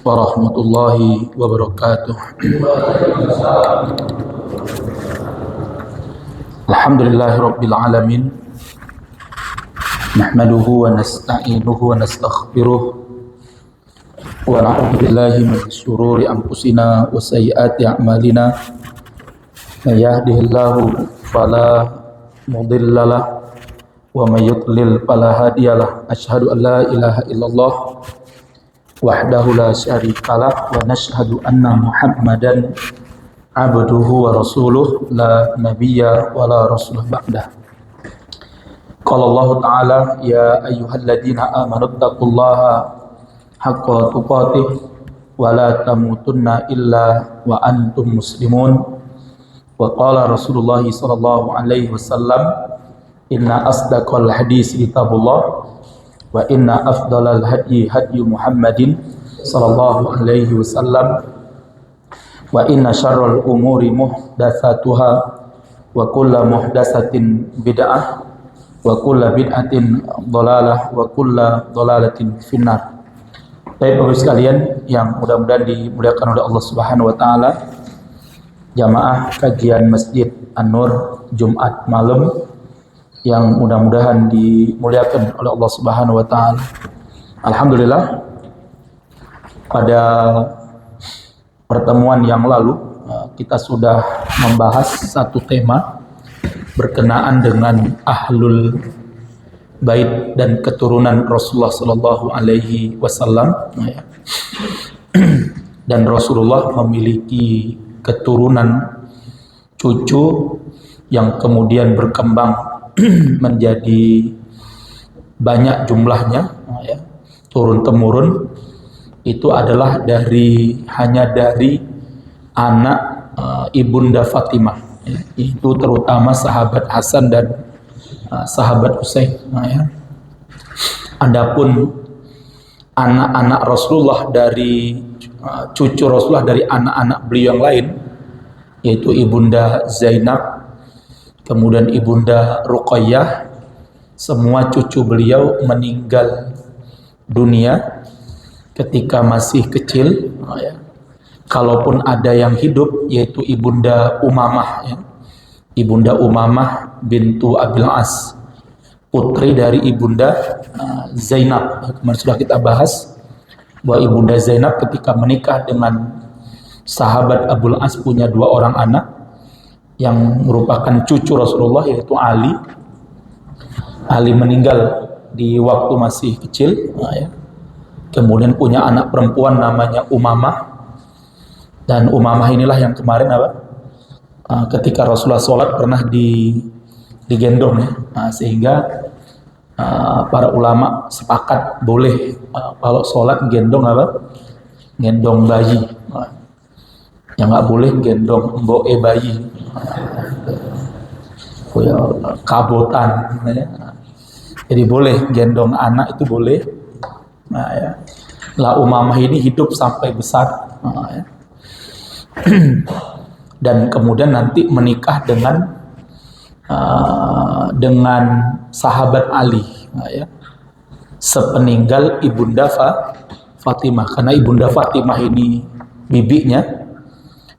warahmatullahi wabarakatuh. Alhamdulillahirabbil alamin. Nahmaduhu wa nasta'inuhu wa nastaghfiruh wa na'udzu billahi min shururi anfusina wa sayyiati a'malina. May yahdihillahu fala mudilla lahu wa may yudlil fala hadiyalah. Asyhadu an la ilaha illallah wahdahu la syarikalah wa nashhadu anna Muhammadan abduhu wa rasuluh la nabiyya wa la rasulah ba'dah. Qala Allah ta'ala ya ayyuhalladzina amanu taqullaha haqqa tuqatih wa la tamutunna illa wa antum muslimun. Wa qala Rasulullah sallallahu alaihi wasallam inna asdaqal hadis kitabullah wa inna afdalal hadyi hadyu Muhammadin sallallahu alaihi wasallam wa inna syarrul umuri muhdatsatuha wa kullu muhdatsatin bid'ah wa kullu bid'atin dhalalah wa kullu dhalalatin finnar. Baik Bapak sekalian yang mudah-mudahan dimuliakan oleh Allah Subhanahu wa taala, jamaah kajian Masjid An-Nur Jumat malam yang mudah-mudahan dimuliakan oleh Allah Subhanahu wa taala. Alhamdulillah, pada pertemuan yang lalu kita sudah membahas satu tema berkenaan dengan Ahlul Bait dan keturunan Rasulullah sallallahu alaihi wasallam. Dan Rasulullah memiliki keturunan cucu yang kemudian berkembang menjadi banyak jumlahnya, turun temurun. Itu adalah hanya dari anak ibunda Fatimah, itu terutama sahabat Hasan dan sahabat Husain. Adapun anak-anak Rasulullah dari cucu Rasulullah dari anak-anak beliau yang lain, yaitu ibunda Zainab, kemudian ibunda Ruqayyah, semua cucu beliau meninggal dunia ketika masih kecil. Kalaupun ada yang hidup, yaitu ibunda Umamah, ibunda Umamah bintu Abil As, putri dari ibunda Zainab. Kemarin sudah kita bahas bahwa ibunda Zainab ketika menikah dengan sahabat Abul As punya 2 orang anak yang merupakan cucu Rasulullah, yaitu Ali. Ali meninggal di waktu masih kecil, kemudian punya anak perempuan namanya Umamah. Dan Umamah inilah yang kemarin ketika Rasulullah sholat pernah digendong, sehingga para ulama sepakat boleh kalau sholat gendong gendong bayi. Yang nggak boleh gendong mboke bayi, kabotan. Jadi boleh gendong anak, itu boleh. Lah Umamah ini hidup sampai besar, dan kemudian nanti menikah dengan sahabat Ali, sepeninggal ibunda Fatimah. Karena ibunda Fatimah ini bibinya,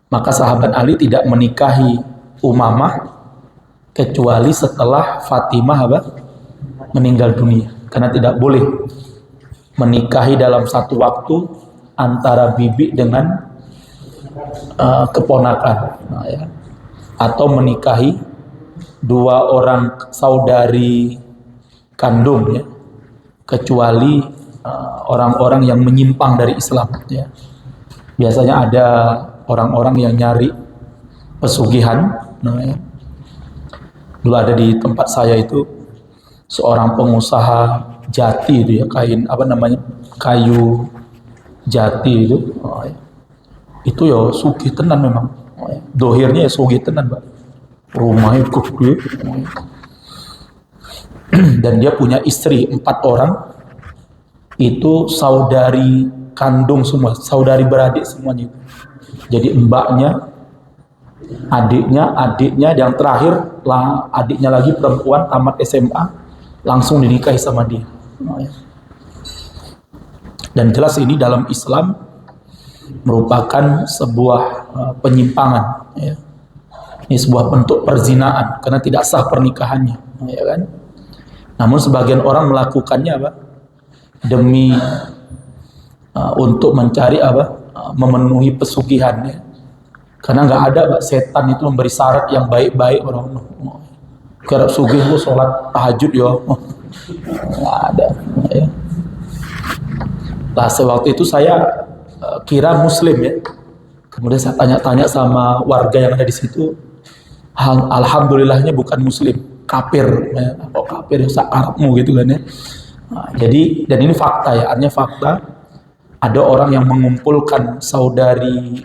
maka sahabat Ali tidak menikahi Umamah kecuali setelah Fatimah meninggal dunia, karena tidak boleh menikahi dalam satu waktu antara bibi dengan keponakan, atau menikahi 2 orang saudari kandung, kecuali orang-orang yang menyimpang dari Islam. Biasanya ada orang-orang yang nyari pesugihan. Dulu ada di tempat saya itu seorang pengusaha jati itu, kayu jati itu. Itu ya sugih tenan memang. Dohirnya ya sugih tenan, Mbak. Rumahnya gede. Dan dia punya istri 4 orang. Itu saudari kandung semua, saudari beradik semuanya. Jadi mbaknya, adiknya, yang terakhir lah adiknya lagi perempuan tamat SMA, langsung dinikahi sama dia. Dan jelas ini dalam Islam merupakan sebuah penyimpangan, ya. Ini sebuah bentuk perzinaan karena tidak sah pernikahannya, ya kan? Namun sebagian orang melakukannya apa? Demi untuk mencari apa? Memenuhi pesugihan, ya. Karena nggak ada, Pak, setan itu memberi syarat yang baik-baik orang. Kerap sugih lu sholat tahajud ya, nggak ada, ya. Nah, sewaktu itu saya kira Muslim, ya. Kemudian saya tanya-tanya sama warga yang ada di situ. Alhamdulillahnya bukan Muslim, kafir, ya. Kok kafir, sakarmu gitu kan, ya. Nah, jadi, dan ini fakta, ya, artinya fakta. Ada orang yang mengumpulkan saudari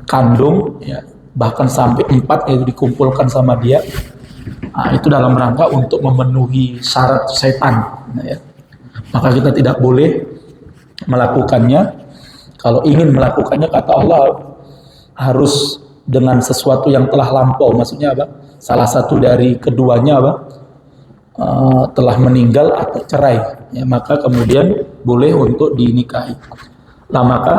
kandung, ya, bahkan sampai 4 itu dikumpulkan sama dia. Nah, itu dalam rangka untuk memenuhi syarat setan, ya. Maka kita tidak boleh melakukannya. Kalau ingin melakukannya, kata Allah, harus dengan sesuatu yang telah lampau. Maksudnya apa? Salah satu dari keduanya apa? Telah meninggal atau cerai, ya, maka kemudian boleh untuk dinikahi. Nah, maka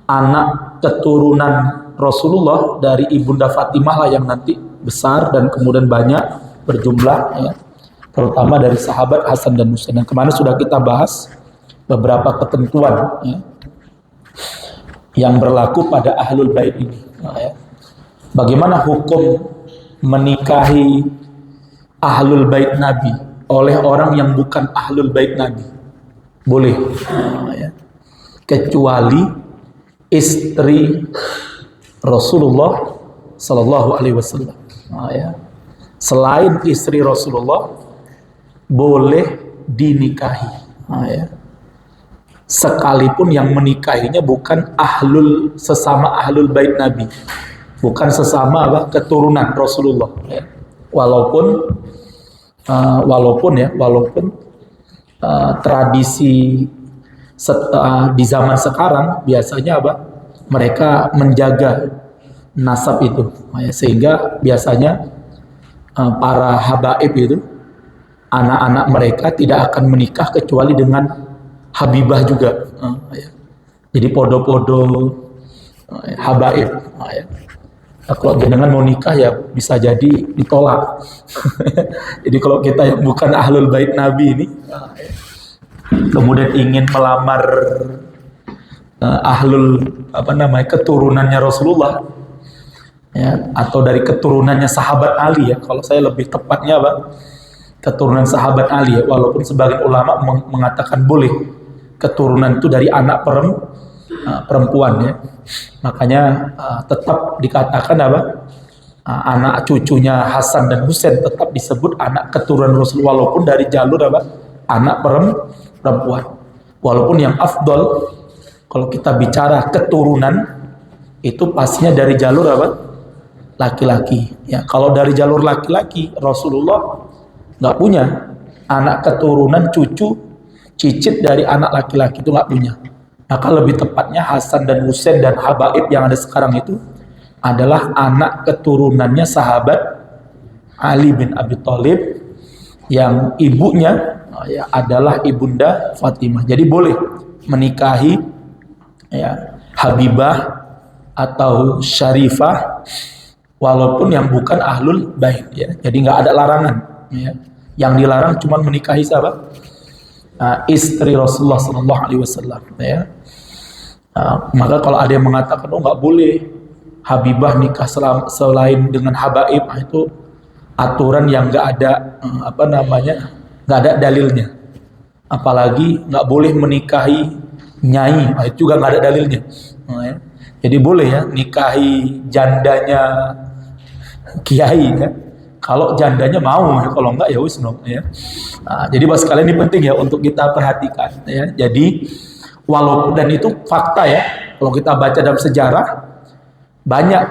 anak keturunan Rasulullah dari Ibunda Fatimah lah yang nanti besar dan kemudian banyak berjumlah, ya, terutama dari sahabat Hasan dan Husain. Dan kemarin sudah kita bahas beberapa ketentuan, ya, yang berlaku pada ahlul bait ini. Nah, ya. Bagaimana hukum menikahi ahlul bait Nabi oleh orang yang bukan ahlul bait Nabi? Boleh, nah, ya. Kecuali istri Rasulullah Sallallahu Alaihi Wasallam. Nah, ya. Selain istri Rasulullah boleh dinikahi, nah, ya. Sekalipun yang menikahinya bukan sesama ahlul bait Nabi, bukan sesama apa, keturunan Rasulullah, ya. Walaupun tradisi di zaman sekarang biasanya apa, mereka menjaga nasab itu, ya, sehingga biasanya para habaib itu, anak-anak mereka tidak akan menikah kecuali dengan Habibah juga, ya. Jadi podo-podo habaib, ya. Nah, kalau jenengan mau nikah ya bisa jadi ditolak. Jadi kalau kita yang bukan ahlul bait Nabi ini, ya, kemudian ingin melamar keturunannya Rasulullah, ya, atau dari keturunannya sahabat Ali, ya. Kalau saya lebih tepatnya keturunan sahabat Ali, ya. Walaupun sebagian ulama mengatakan boleh keturunan itu dari anak perempuan, ya. Makanya tetap dikatakan anak cucunya Hasan dan Husain tetap disebut anak keturunan Rasul, walaupun dari jalur anak perempuan. Walaupun yang afdol kalau kita bicara keturunan itu pastinya dari jalur laki-laki, ya. Kalau dari jalur laki-laki, Rasulullah nggak punya anak keturunan cucu cicit dari anak laki-laki, itu nggak punya. Maka lebih tepatnya Hasan dan Husain dan habaib yang ada sekarang itu adalah anak keturunannya sahabat Ali bin Abi Thalib yang ibunya, ya, adalah Ibunda Fatimah. Jadi boleh menikahi, ya, Habibah atau Syarifah walaupun yang bukan ahlul bait, ya. Jadi nggak ada larangan, ya. Yang dilarang cuma menikahi siapa? Istri Rasulullah Sallallahu Alaihi Wasallam, ya. Maka kalau ada yang mengatakan nggak boleh Habibah nikah selain dengan habaib, itu aturan yang nggak ada nggak ada dalilnya. Apalagi nggak boleh menikahi nyai, itu juga nggak ada dalilnya, ya. Jadi boleh, ya, nikahi jandanya kiai, ya. Kalau jandanya mau, ya. Kalau enggak ya wis, ya. Nah, jadi Bapak sekalian, ini penting, ya, untuk kita perhatikan, ya. Jadi walaupun, dan itu fakta, ya, kalau kita baca dalam sejarah banyak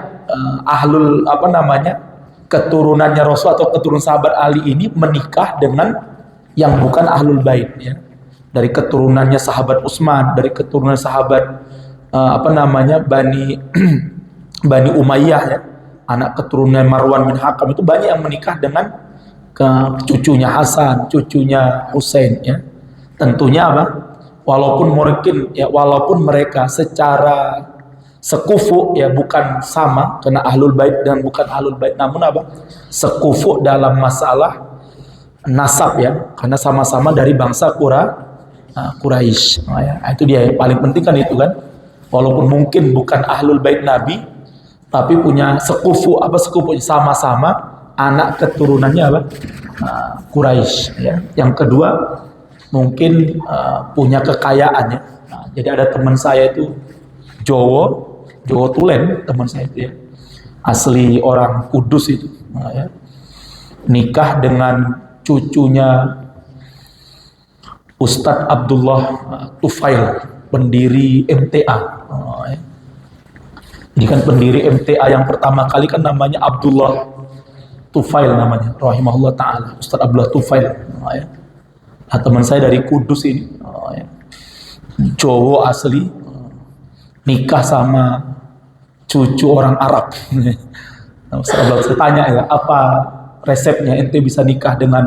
keturunannya Rasul atau keturunan sahabat Ali ini menikah dengan yang bukan ahlul bait, ya. Dari keturunannya sahabat Utsman, dari keturunan sahabat Bani Bani Umayyah, ya. Anak keturunan Marwan bin Hakam itu banyak yang menikah dengan cucunya Hasan, cucunya Husain, ya. Tentunya walaupun mereka secara sekufu ya bukan sama karena ahlul bait dan bukan ahlul bait, namun apa, sekufu dalam masalah nasab ya, karena sama-sama dari bangsa Quraisy. Nah, ya, itu dia yang paling penting kan itu kan, walaupun mungkin bukan ahlul bait Nabi tapi punya sekufu, sama-sama anak keturunannya apa, Quraisy ya. Yang kedua mungkin punya kekayaan ya. Nah, jadi ada teman saya itu Jowo Tulen, teman saya itu ya, asli orang Kudus itu. Nah, ya, nikah dengan cucunya Ustadz Abdullah Tufail, pendiri MTA. Oh, ya. Jadi kan pendiri MTA yang pertama kali kan namanya Abdullah Tufail namanya, rahimahullah ta'ala, Ustadz Abdullah Tufail. Oh, ya. Nah, teman saya dari Kudus ini, oh, ya, Jowo asli, nikah sama cucu orang Arab. Nah, saya tanya ya, apa resepnya ente bisa nikah dengan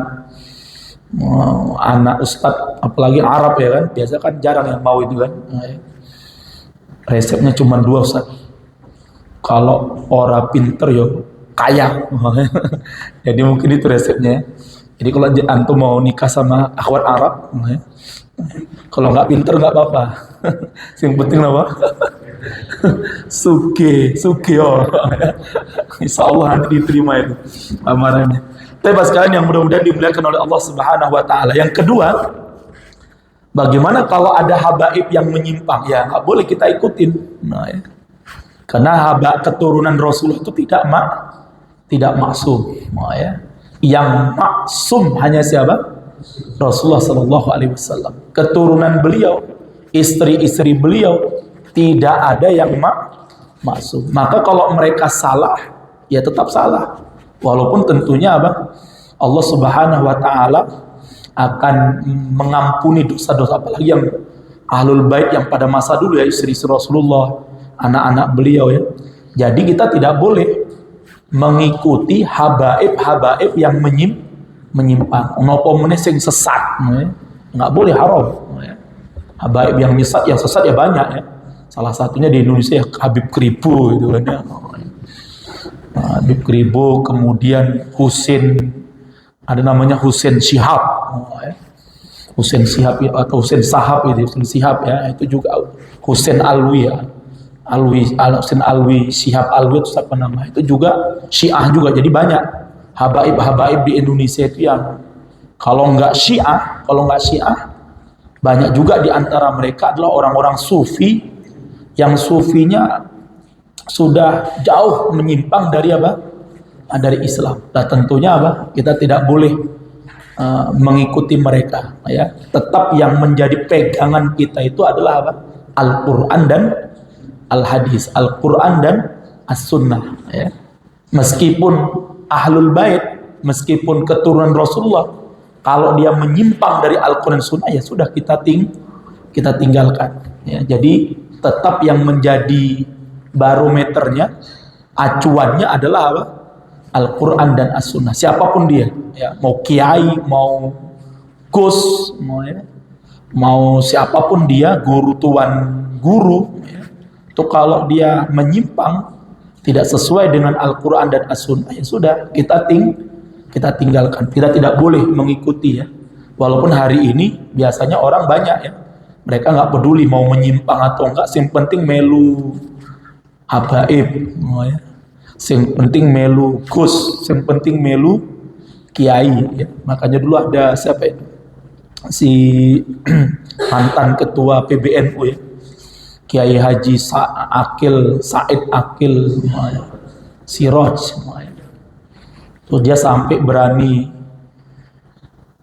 anak ustadz, apalagi Arab ya kan, biasa kan jarang yang mau itu kan. Nah, ya. Resepnya cuma dua, Ustaz. Kalau orang pinter yo kaya. Jadi mungkin itu resepnya. Jadi kalau antum mau nikah sama akhwat Arab, ya, kalau nggak pinter nggak apa-apa. Yang penting apa? Suge oh. Insya Allah nanti diterima itu amarannya. Tapi sekalian yang mudah-mudahan dimuliakan oleh Allah Subhanahu wa Ta'ala. Yang kedua, bagaimana kalau ada habaib yang menyimpang? Ya nggak boleh kita ikutin. Nah, ya. Karena keturunan Rasulullah itu tidak maksum. Nah, ya. Yang maksum hanya siapa? Rasulullah Sallallahu Alaihi Wasallam. Keturunan beliau, istri-istri beliau, tidak ada yang maksum. Maka kalau mereka salah, ya tetap salah. Walaupun tentunya apa? Allah Subhanahu wa Ta'ala akan mengampuni dosa-dosa, apalagi yang ahlul bait yang pada masa dulu ya, istri-istri Rasulullah, anak-anak beliau ya. Jadi kita tidak boleh mengikuti habaib yang menyimpang. Napa meneh sing sesat, nggak boleh, haram. Habaib yang sesat ya banyak ya. Salah satunya di Indonesia ya Habib Kribo gitu kan ya. Habib Kribo, kemudian Husin, ada namanya Husin Shihab. Husin Shihab atau Husin Sahab itu, Husin Shihab ya, itu juga Husin Alwi ya. Husin Alwi, Shihab Alwi itu apa nama? Itu juga Syiah juga. Jadi banyak habaib di Indonesia itu yang kalau nggak Syiah, banyak juga di antara mereka adalah orang-orang sufi yang sufinya sudah jauh menyimpang dari apa? Dari Islam. Dan tentunya apa? Kita tidak boleh mengikuti mereka. Ya. Tetap yang menjadi pegangan kita itu adalah apa? Al-Quran dan Al-Hadis, Al-Quran dan As-Sunnah. Ya. Meskipun ahlul bait, meskipun keturunan Rasulullah, kalau dia menyimpang dari Al-Quran Sunnah, ya sudah kita tinggalkan. Ya. Jadi tetap yang menjadi barometernya, acuannya adalah apa? Al-Quran dan As-Sunnah. Siapapun dia, ya, mau kiai, mau gus, mau siapapun dia, guru tuan guru, ya, itu kalau dia menyimpang tidak sesuai dengan Al-Quran dan As-Sunnah, ya sudah kita tinggalkan. Kita tidak boleh mengikuti ya. Walaupun hari ini biasanya orang banyak ya, mereka nggak peduli mau menyimpang atau enggak, yang penting melu habaib, ya. Yang penting melu gus, yang penting melu kiai ya. Makanya dulu ada siapa itu, si mantan ketua PBNU ya, Kiai Haji Said Akil Siroj, terus dia sampai berani,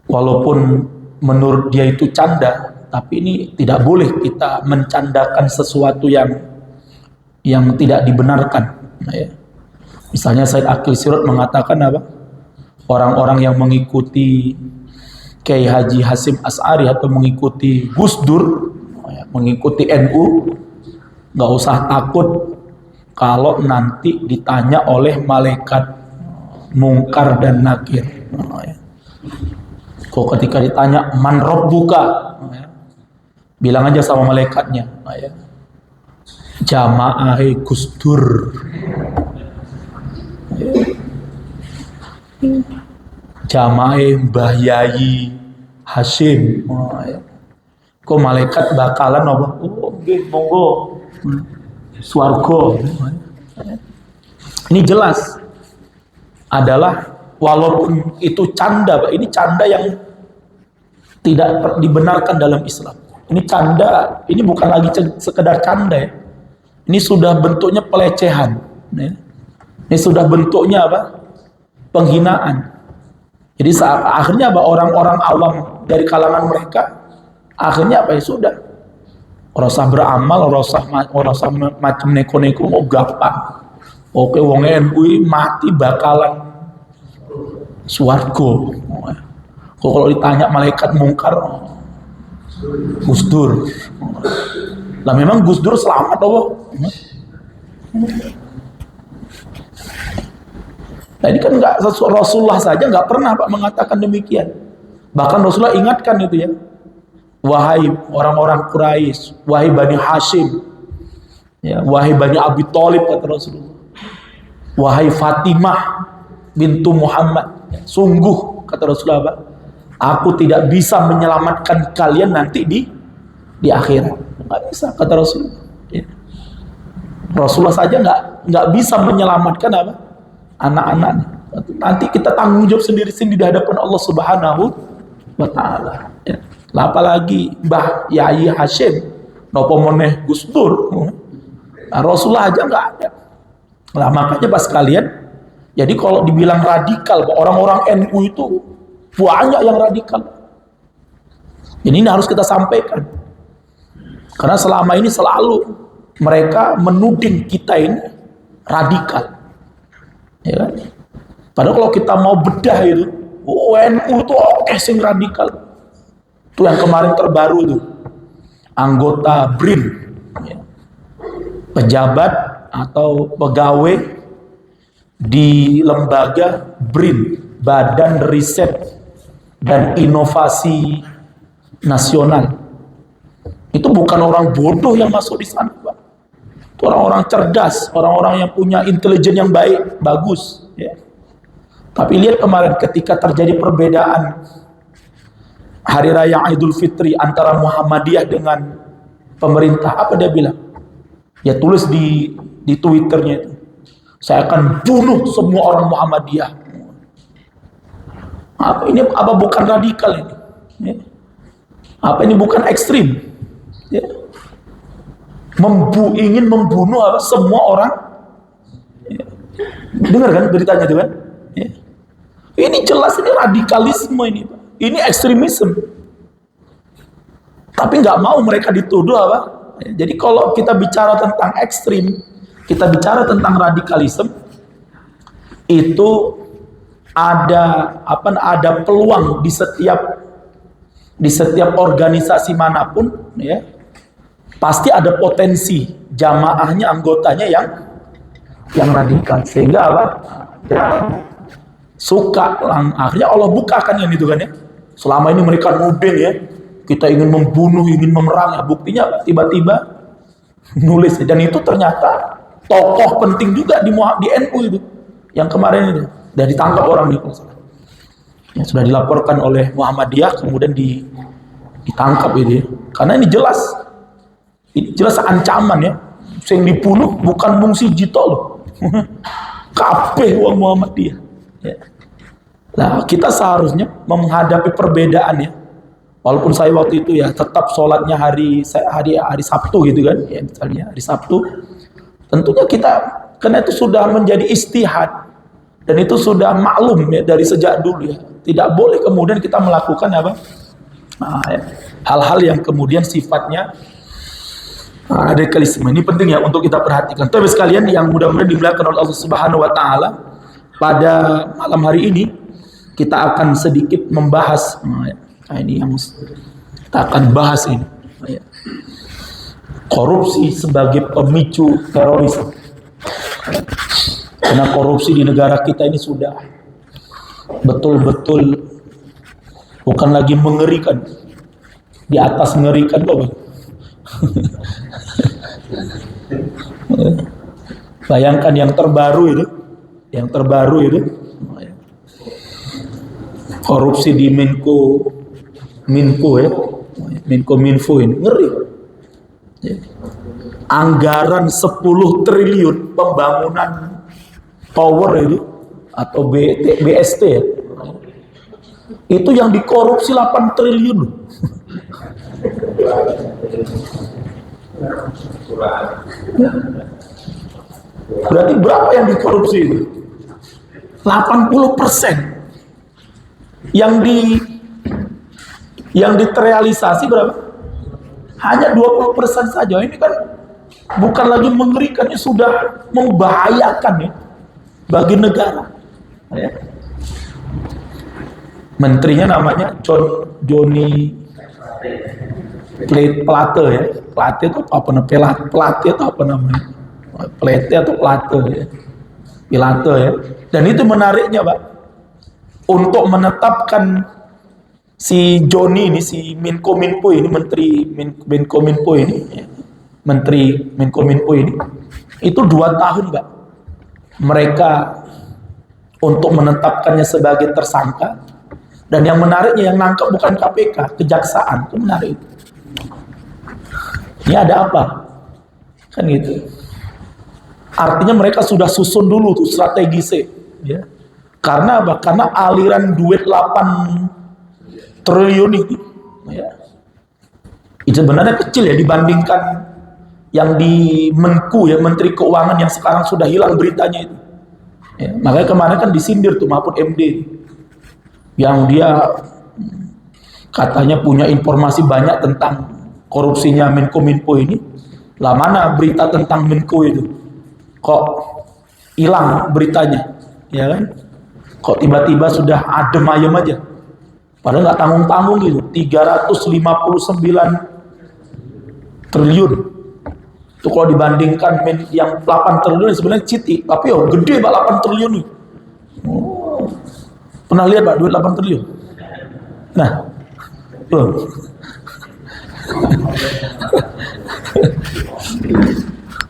walaupun menurut dia itu canda, tapi ini tidak boleh kita mencandakan sesuatu yang tidak dibenarkan. Ya. Misalnya Said Akil Siroj mengatakan apa? Orang-orang yang mengikuti Kiai Haji Hasim As'ari atau mengikuti Gus Dur, mengikuti NU, nggak usah takut kalau nanti ditanya oleh malaikat Mungkar dan Nakir. Kok ketika ditanya man rabbuka, Bilang aja sama malaikatnya, ya. Jamaah Gus Dur. Jamaah Mbah Yayi Hashim. Ya. Kok malaikat bakalan apa? Oh, nggih, monggo. Swarga. Ini jelas adalah walaupun itu canda, Pak. Ini canda yang tidak dibenarkan dalam Islam. Ini canda, ini bukan lagi sekedar canda ya. Ini sudah bentuknya pelecehan. Ini sudah bentuknya apa? Penghinaan. Jadi akhirnya apa? Orang-orang awam dari kalangan mereka akhirnya apa ya sudah. Rasa beramal, rasa macam neko-neko mau gampang. Oke, wong NU mati bakalan swarga. Kok kalau ditanya malaikat mungkar, Gus Dur. Lah memang Gus Dur selamat apa? Nah ini kan nggak, Rasulullah saja nggak pernah Pak mengatakan demikian. Bahkan Rasulullah ingatkan itu ya. Wahai orang-orang Quraisy, wahai Bani Hashim, ya, wahai Bani Abi Thalib kata Rasulullah. Wahai Fatimah bintu Muhammad, ya, sungguh kata Rasulullah, aku tidak bisa menyelamatkan kalian nanti di akhirat. Nggak bisa kata Rasulullah. Ya. Rasulullah saja nggak bisa menyelamatkan apa anak-anaknya. Nanti kita tanggung jawab sendiri-sendiri di hadapan Allah Subhanahu wa Ta'ala. Ya. Lah apalagi Mbah Yayi Hashim, nopo meneh Gus Dur. Nah, Rasulullah aja nggak ada. Lah makanya pas kalian, jadi kalau dibilang radikal, orang-orang NU itu banyak yang radikal. Ini harus kita sampaikan. Karena selama ini selalu mereka menuding kita ini radikal. Ya kan? Padahal kalau kita mau bedah itu, NU itu oke sing radikal. Itu yang kemarin terbaru itu. Anggota BRIN. Ya. Pejabat atau pegawai di lembaga BRIN, Badan Riset dan Inovasi Nasional. Itu bukan orang bodoh yang masuk di sana, Pak. Itu orang-orang cerdas, orang-orang yang punya intelijen yang baik, bagus. Ya. Tapi lihat kemarin ketika terjadi perbedaan Hari Raya Idul Fitri antara Muhammadiyah dengan pemerintah, apa dia bilang? Dia tulis di Twitternya itu, saya akan bunuh semua orang Muhammadiyah. Apa bukan radikal ini? Ya. Apa ini bukan ekstrim? Ya. Ingin membunuh apa? Semua orang. Ya. Dengar kan beritanya itu kan? Ya. Ini jelas ini radikalisme ini, Pak. Ini ekstremisme. Tapi nggak mau mereka dituduh apa? Jadi kalau kita bicara tentang ekstrim, kita bicara tentang radikalisme, itu ada peluang di setiap organisasi manapun, ya. Pasti ada potensi jamaahnya, anggotanya yang radikal, sehingga apa? Ya, suka akhirnya Allah bukakan yang itu kan ya. Selama ini mereka nuding ya, kita ingin membunuh, ingin memerang, ya. Buktinya tiba-tiba nulis, dan itu ternyata tokoh penting juga di NU itu yang kemarin itu, dan ditangkap orang di yang sudah dilaporkan oleh Muhammadiyah, kemudian ditangkap itu ya. Karena ini jelas ancaman ya. Yang dibunuh bukan mung siji tok loh. Kabeh wong Muhammadiyah. Ya. Nah, kita seharusnya menghadapi perbedaan ya. Walaupun saya waktu itu ya tetap sholatnya hari Sabtu gitu kan, ya misalnya hari Sabtu. Tentunya kita, karena itu sudah menjadi istihad dan itu sudah maklum ya dari sejak dulu ya. Tidak boleh kemudian kita melakukan apa? Nah, ya, hal-hal yang kemudian sifatnya radikalisme. Ini penting ya untuk kita perhatikan. Tapi sekalian yang mudah-mudahan dimuliakan oleh Allah Subhanahu wa Ta'ala, pada malam hari ini kita akan sedikit membahas, ini yang kita akan bahas ini, korupsi sebagai pemicu terorisme. Karena korupsi di negara kita ini sudah betul-betul bukan lagi mengerikan, di atas mengerikan, Bayangkan yang terbaru itu korupsi di Minko ya, Minfo ini ngeri. Anggaran 10 triliun pembangunan tower itu atau BST ya, itu yang dikorupsi 8 triliun. Berarti berapa yang dikorupsi itu? 80%. Yang diterrealisasi berapa? Hanya 20% saja. Ini kan bukan lagi mengerikan, ini sudah membahayakan ya bagi negara. Ya. Menterinya namanya Johnny Plate ya. Plate itu apa namanya? Plate itu apa namanya? Plate atau Plate ya. Pilate ya. Dan itu menariknya, Pak. Untuk menetapkan si Johnny ini, si Menkominfo ini, Menteri Menkominfo ini, ya, Menteri Menkominfo ini, itu 2 tahun, Pak. Mereka untuk menetapkannya sebagai tersangka. Dan yang menariknya, yang nangkep bukan KPK, kejaksaan. Itu menarik. Ini ada apa? Kan gitu. Artinya mereka sudah susun dulu tuh strategisnya, ya. Karena apa? Karena aliran duit 8 triliun itu, ya, itu sebenarnya kecil ya dibandingkan yang di Menku ya, Menteri Keuangan yang sekarang sudah hilang beritanya itu. Ya, makanya kemarin kan disindir tuh Mahfud MD, yang dia katanya punya informasi banyak tentang korupsinya Menkominfo ini. Lah mana berita tentang Menko itu? Kok hilang beritanya, ya kan? Kok tiba-tiba sudah adem ayem aja? Padahal nggak tanggung-tanggung gitu. 359 triliun. Itu kalau dibandingkan yang 8 triliun sebenarnya citi, tapi oh gede Pak 8 triliun nih. Oh. Pernah lihat Pak duit 8 triliun? Nah, tuh.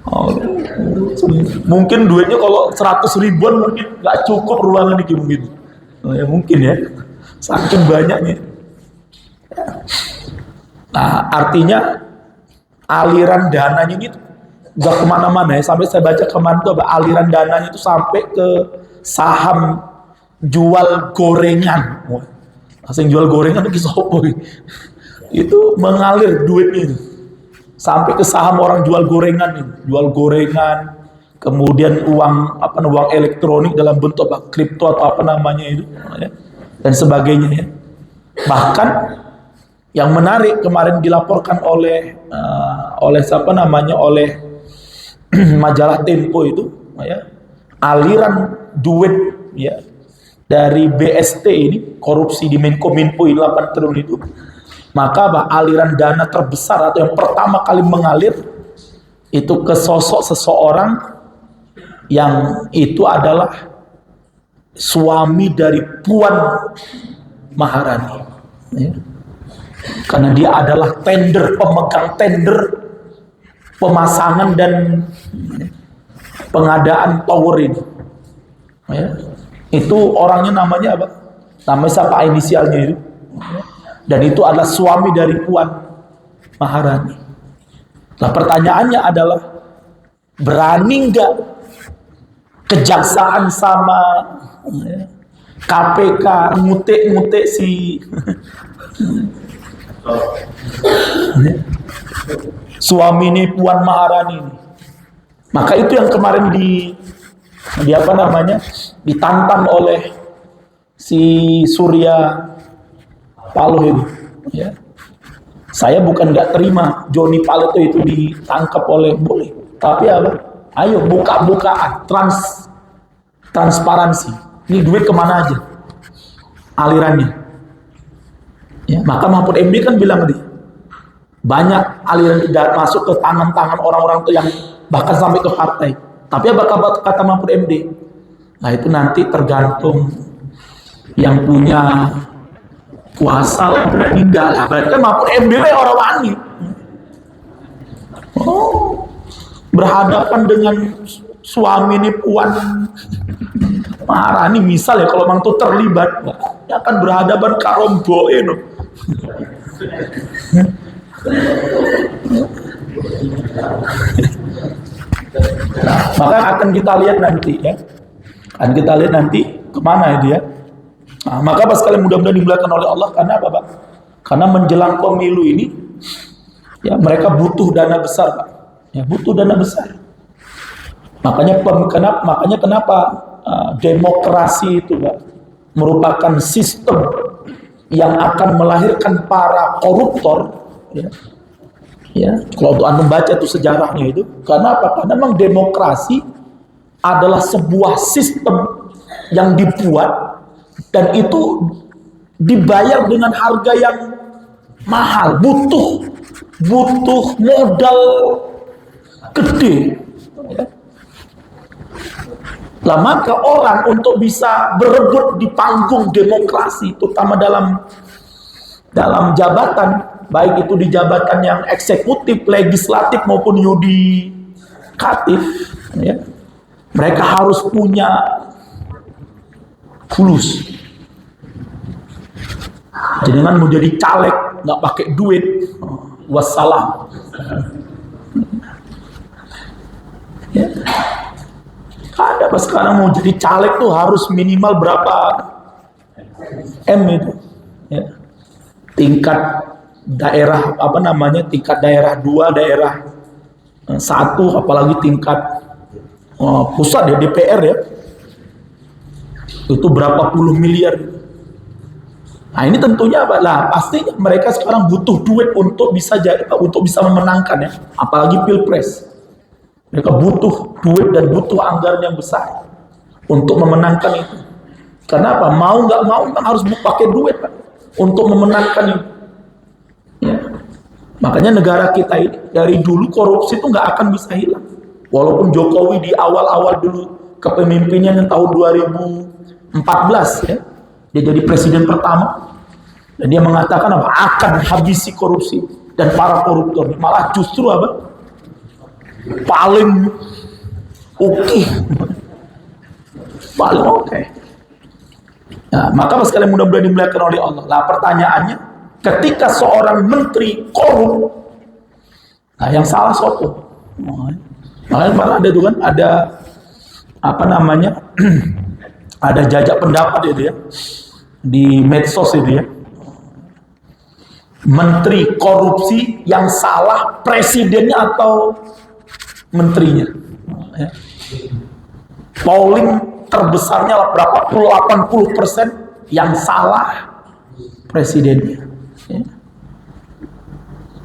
Oh, mungkin duitnya kalau 100 ribuan mungkin nggak cukup ruangan ini mungkin. Oh, ya mungkin ya, saking banyaknya. Nah, artinya aliran dananya ini udah kemana-mana ya. Sampai saya baca kemarin tuh aliran dananya itu sampai ke saham jual gorengan. Asing jual gorengan itu sopo itu mengalir duitnya itu sampai ke saham orang jual gorengan ini, jual gorengan, kemudian uang elektronik dalam bentuk apa kripto atau apa namanya itu, ya, dan sebagainya ya. Bahkan yang menarik kemarin dilaporkan oleh majalah Tempo itu, ya, aliran duit ya dari BST ini, korupsi di Menkominfo 8 triliun itu, maka aliran dana terbesar atau yang pertama kali mengalir itu ke sosok seseorang yang itu adalah suami dari Puan Maharani, ya. Karena dia adalah pemegang tender pemasangan dan pengadaan tower ini, ya. Itu orangnya namanya apa? Namanya siapa inisialnya itu? Dan itu adalah suami dari Puan Maharani. Nah pertanyaannya adalah, berani nggak kejaksaan sama KPK ngutik-ngutik si suami ini Puan Maharani ini? Maka itu yang kemarin ditantang oleh si Surya Paloh itu, ya. Saya bukan nggak terima Johnny Paloh itu ditangkap boleh, tapi apa? Ayo buka-bukaan, transparansi. Ini duit kemana aja alirannya? Ya, maka Mahfud MD kan bilang tadi, banyak aliran tidak masuk ke tangan-tangan orang-orang tuh yang bahkan sampai ke partai. Tapi apa kata Mahfud MD? Nah itu nanti tergantung yang punya kuasa meninggal. Berarti kan Mahfud MD orang wani. Oh, berhadapan dengan suami ini puan marah nih, misal ya kalau mang tuh terlibat, ya akan berhadapan karomboe no. Nah, maka akan kita lihat nanti ya, akan kita lihat nanti kemana itu ya. Nah, maka pas kalian mudah-mudahan dimuliakan oleh Allah, karena apa Pak? Karena menjelang pemilu ini ya mereka butuh dana besar Pak, ya butuh dana besar. Makanya kenapa demokrasi itu Pak, merupakan sistem yang akan melahirkan para koruptor ya. Ya, kalau untuk Anda baca itu sejarahnya itu, karena apa? Karena memang demokrasi adalah sebuah sistem yang dibuat dan itu dibayar dengan harga yang mahal, butuh modal gede. Ya. Lah maka orang untuk bisa berebut di panggung demokrasi, terutama dalam jabatan, baik itu di jabatan yang eksekutif, legislatif maupun yudikatif, ya, mereka harus punya fulus. Jadi kan mau jadi caleg nggak pakai duit, wassalam. Ya. Ada pas sekarang mau jadi caleg tuh harus minimal berapa M itu, ya. Tingkat daerah tingkat daerah 2, daerah 1, apalagi tingkat pusat ya, DPR ya, itu berapa puluh miliar. Nah ini tentunya apa lah, pasti mereka sekarang butuh duit untuk bisa memenangkan ya, apalagi pilpres. Mereka butuh duit dan butuh anggaran yang besar untuk memenangkan itu. Karena apa? Mau nggak mau harus pakai duit Pak, untuk memenangkan itu. Ya. Makanya negara kita ini dari dulu korupsi itu nggak akan bisa hilang. Walaupun Jokowi di awal-awal dulu kepemimpinannya tahun 2014 ya, dia jadi presiden pertama dan dia mengatakan apa? Akan habisi korupsi dan para koruptor. Malah justru apa? Paling oke. Paling oke. Nah, maka sekalian mudah-mudahan dimuliakan oleh Allah. Lah pertanyaannya, ketika seorang menteri korup, nah yang salah sopo. Makanya malah ada tuh kan, ada apa namanya, ada jajak pendapat itu ya di medsos itu ya. Menteri korupsi yang salah presidennya atau menterinya. Ya. Polling terbesarnya berapa puluh 80% yang salah presidennya. Ya.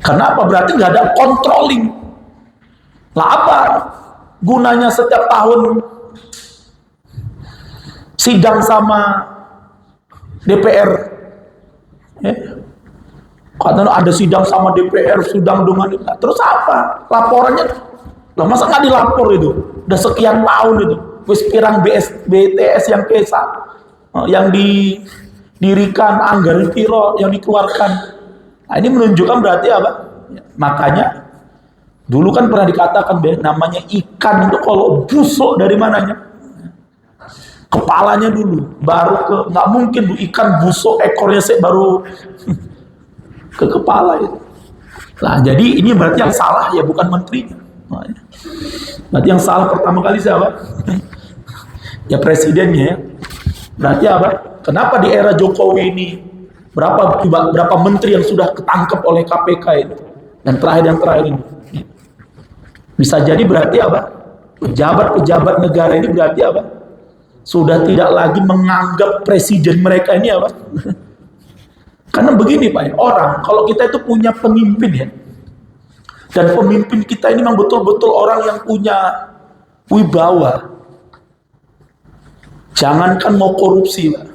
Karena apa? Berarti nggak ada controlling. Lah apa gunanya setiap tahun sidang sama DPR? Ya. Kadang ada sidang sama DPR, sidang dengan itu. Terus apa? Laporannya, lah masa nggak dilapor itu? Udah sekian tahun itu. Wis pirang BTS yang kesa, yang didirikan, anggaran piro yang dikeluarkan. Nah, ini menunjukkan berarti apa? Makanya dulu kan pernah dikatakan namanya ikan itu kalau busuk dari mananya? Kepalanya dulu, baru ke, nggak mungkin bu ikan busuk ekornya sih baru ke kepala itu. Nah jadi ini berarti yang salah ya bukan menterinya. Berarti yang salah pertama kali siapa? Ya presidennya ya. Berarti apa? Kenapa di era Jokowi ini berapa menteri yang sudah ketangkep oleh KPK itu? Dan yang terakhir ini. Bisa jadi berarti apa? Pejabat-pejabat negara ini berarti apa? Sudah tidak lagi menganggap presiden mereka ini apa? Karena begini Pak, orang kalau kita itu punya pemimpin ya, dan pemimpin kita ini memang betul-betul orang yang punya wibawa. Jangankan mau korupsi, Pak.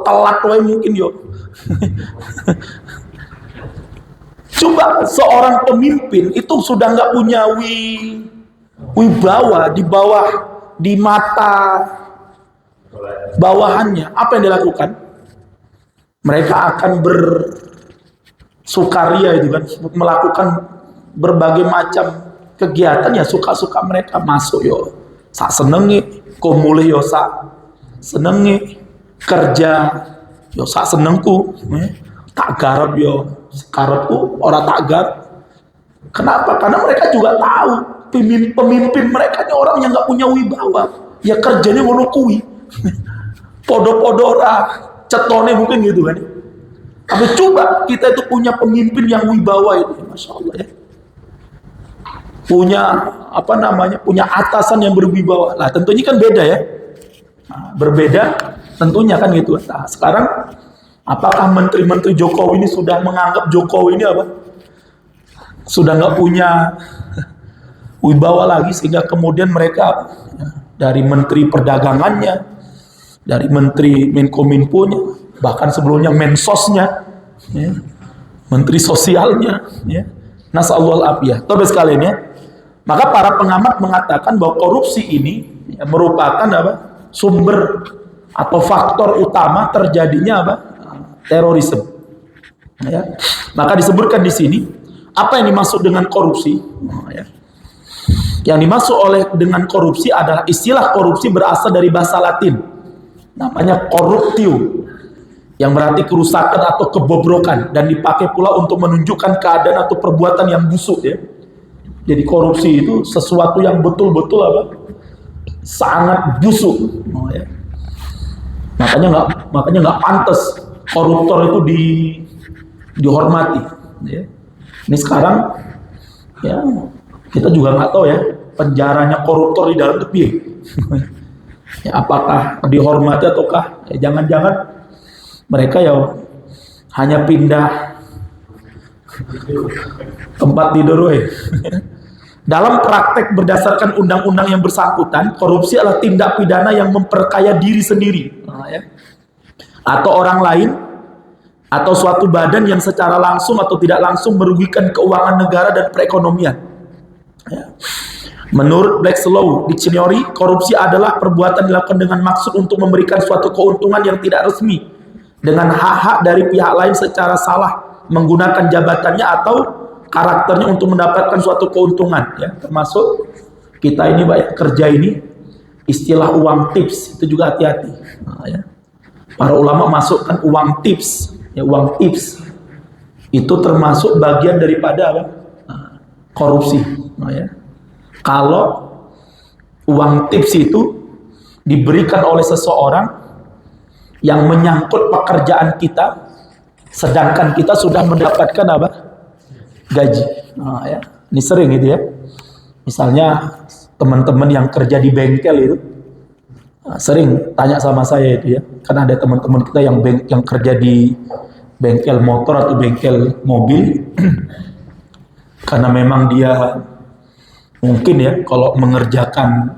Telat wae mungkin yo. Coba seorang pemimpin itu sudah nggak punya wibawa di mata bawahannya, apa yang dilakukan? Mereka akan bersukaria itu kan, melakukan berbagai macam kegiatan ya suka-suka mereka masuk yo. Sak senengi, kumulih yo sak senengi, kerja yo sak senengku, tak garap yo karepku, ora tak garap. Kenapa? Karena mereka juga tahu pemimpin mereka ini orang yang nggak punya wibawa. Ya kerjanya ngono kuwi. Podo-podo ora cetone mungkin gitu kan. Tapi coba kita itu punya pemimpin yang wibawa itu, Masya Allah ya. Punya punya atasan yang berwibawa. Lah tentunya kan beda ya. Nah, berbeda tentunya kan gitu. Nah, sekarang apakah menteri-menteri Jokowi ini sudah menganggap Jokowi ini sudah nggak punya wibawa lagi, sehingga kemudian mereka dari menteri perdagangannya, dari menteri Menkominfo-nya, bahkan sebelumnya Mensosnya, ya, menteri sosialnya, ya. Nasallahu al-afiyah. Tobat sekalian ya. Maka para pengamat mengatakan bahwa korupsi ini ya, merupakan sumber atau faktor utama terjadinya terorisme. Ya. Maka disebutkan di sini apa yang dimaksud dengan korupsi. Ya. Yang dimaksud dengan korupsi adalah istilah korupsi berasal dari bahasa Latin, namanya corruptio, yang berarti kerusakan atau kebobrokan, dan dipakai pula untuk menunjukkan keadaan atau perbuatan yang busuk ya. Jadi korupsi itu sesuatu yang betul-betul sangat busuk. Ya. Makanya nggak pantas koruptor itu dihormati. Ya. Ini sekarang ya kita juga nggak tahu ya penjaranya koruptor di dalam tepi. Ya, apakah dihormati ataukah ya, jangan-jangan mereka ya hanya pindah tempat tidur. Dalam praktek berdasarkan undang-undang yang bersangkutan, korupsi adalah tindak pidana yang memperkaya diri sendiri atau orang lain atau suatu badan yang secara langsung atau tidak langsung merugikan keuangan negara dan perekonomian. Menurut Black's Law Dictionary, korupsi adalah perbuatan dilakukan dengan maksud untuk memberikan suatu keuntungan yang tidak resmi dengan hak-hak dari pihak lain secara salah menggunakan jabatannya atau karakternya untuk mendapatkan suatu keuntungan ya. Termasuk kita ini banyak kerja ini istilah uang tips itu juga hati-hati. Nah, ya. Para ulama masukkan uang tips ya, uang tips itu termasuk bagian daripada korupsi. Nah, ya. Kalau uang tips itu diberikan oleh seseorang yang menyangkut pekerjaan kita, sedangkan kita sudah mendapatkan gaji. Nah, ya. Ini sering gitu ya. Misalnya teman-teman yang kerja di bengkel itu sering tanya sama saya itu ya. Karena ada teman-teman kita yang kerja di bengkel motor atau bengkel mobil. Karena memang dia mungkin ya kalau mengerjakan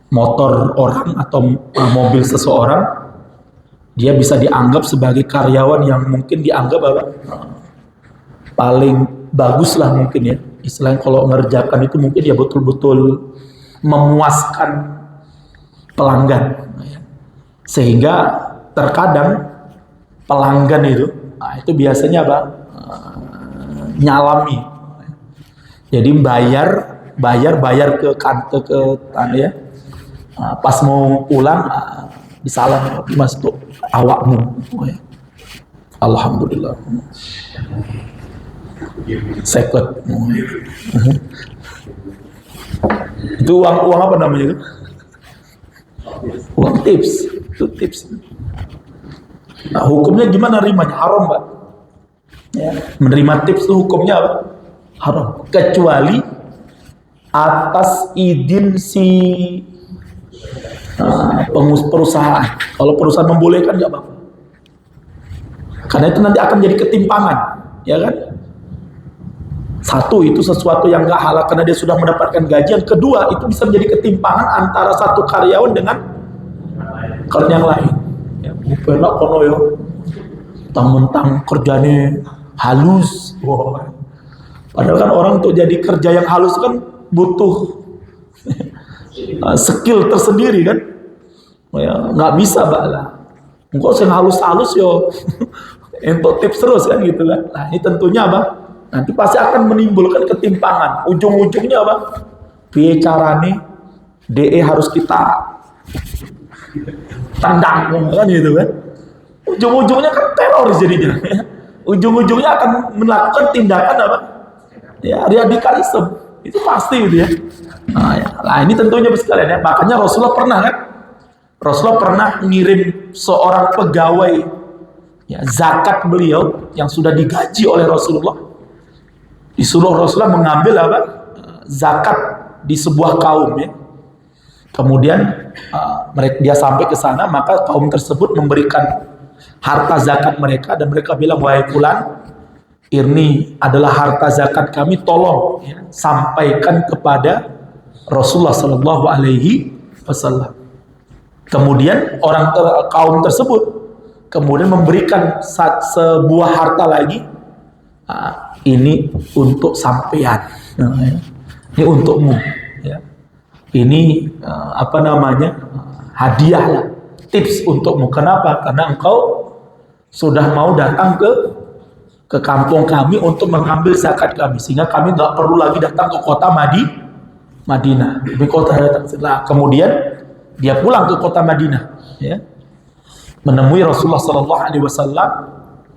motor orang atau mobil seseorang, dia bisa dianggap sebagai karyawan yang mungkin dianggap paling bagus lah mungkin ya. Istilahnya kalau mengerjakan itu mungkin dia betul-betul memuaskan pelanggan. Sehingga terkadang pelanggan itu biasanya nyalami. Jadi bayar ke kantor ke ya. Pas mau pulang disalam, Mas tuh awakmu. Alhamdulillah. Sekut. Itu uang apa namanya itu? Uang tips. Itu tips. Nah, hukumnya gimana nerimanya? Haram, Pak. Ya, menerima tips itu hukumnya apa? Haram. Kecuali atas izin si perusahaan. Kalau perusahaan membolehkan nggak apa-apa. Karena itu nanti akan jadi ketimpangan, ya kan? Satu, itu sesuatu yang nggak halal karena dia sudah mendapatkan gaji. Yang kedua, itu bisa menjadi ketimpangan antara satu karyawan dengan karyawan yang lain. Ya, bukan kono yo, mentang-mentang kerjanya halus. Wow. Padahal kan orang untuk jadi kerja yang halus kan butuh skill tersendiri kan. Ya, nggak bisa lah. Engkau sing halus-halus yo, untuk tips terus kan gitu kan. Nah, ini tentunya nanti pasti akan menimbulkan ketimpangan. Ujung-ujungnya apa? Piye carane DE harus kita tendang kan gitu kan. Ujung-ujungnya kan teroris jadinya. Ujung-ujungnya akan melakukan tindakan apa? Ya, radikalisme. Itu pasti gitu ya. Nah, ini tentunya sekalian ya. Makanya Rasulullah pernah kan? Rasulullah pernah ngirim seorang pegawai ya, zakat beliau yang sudah digaji oleh Rasulullah. Disuruh Rasulullah mengambil apa? Zakat di sebuah kaum ya. Kemudian dia sampai ke sana, maka kaum tersebut memberikan harta zakat mereka dan mereka bilang, wahai fulan, ini adalah harta zakat kami, tolong ya, sampaikan kepada Rasulullah Sallallahu Alaihi Wasallam. Kemudian kaum tersebut kemudian memberikan sebuah harta lagi, ini untuk sampean, ini untukmu, ya. Ini hadiah lah, tips untukmu. Kenapa? Karena engkau sudah mau datang ke kampung kami untuk mengambil zakat kami, sehingga kami nggak perlu lagi datang ke kota Madinah. Di kota datang. Kemudian dia pulang ke kota Madinah, ya, menemui Rasulullah Sallallahu Alaihi Wasallam,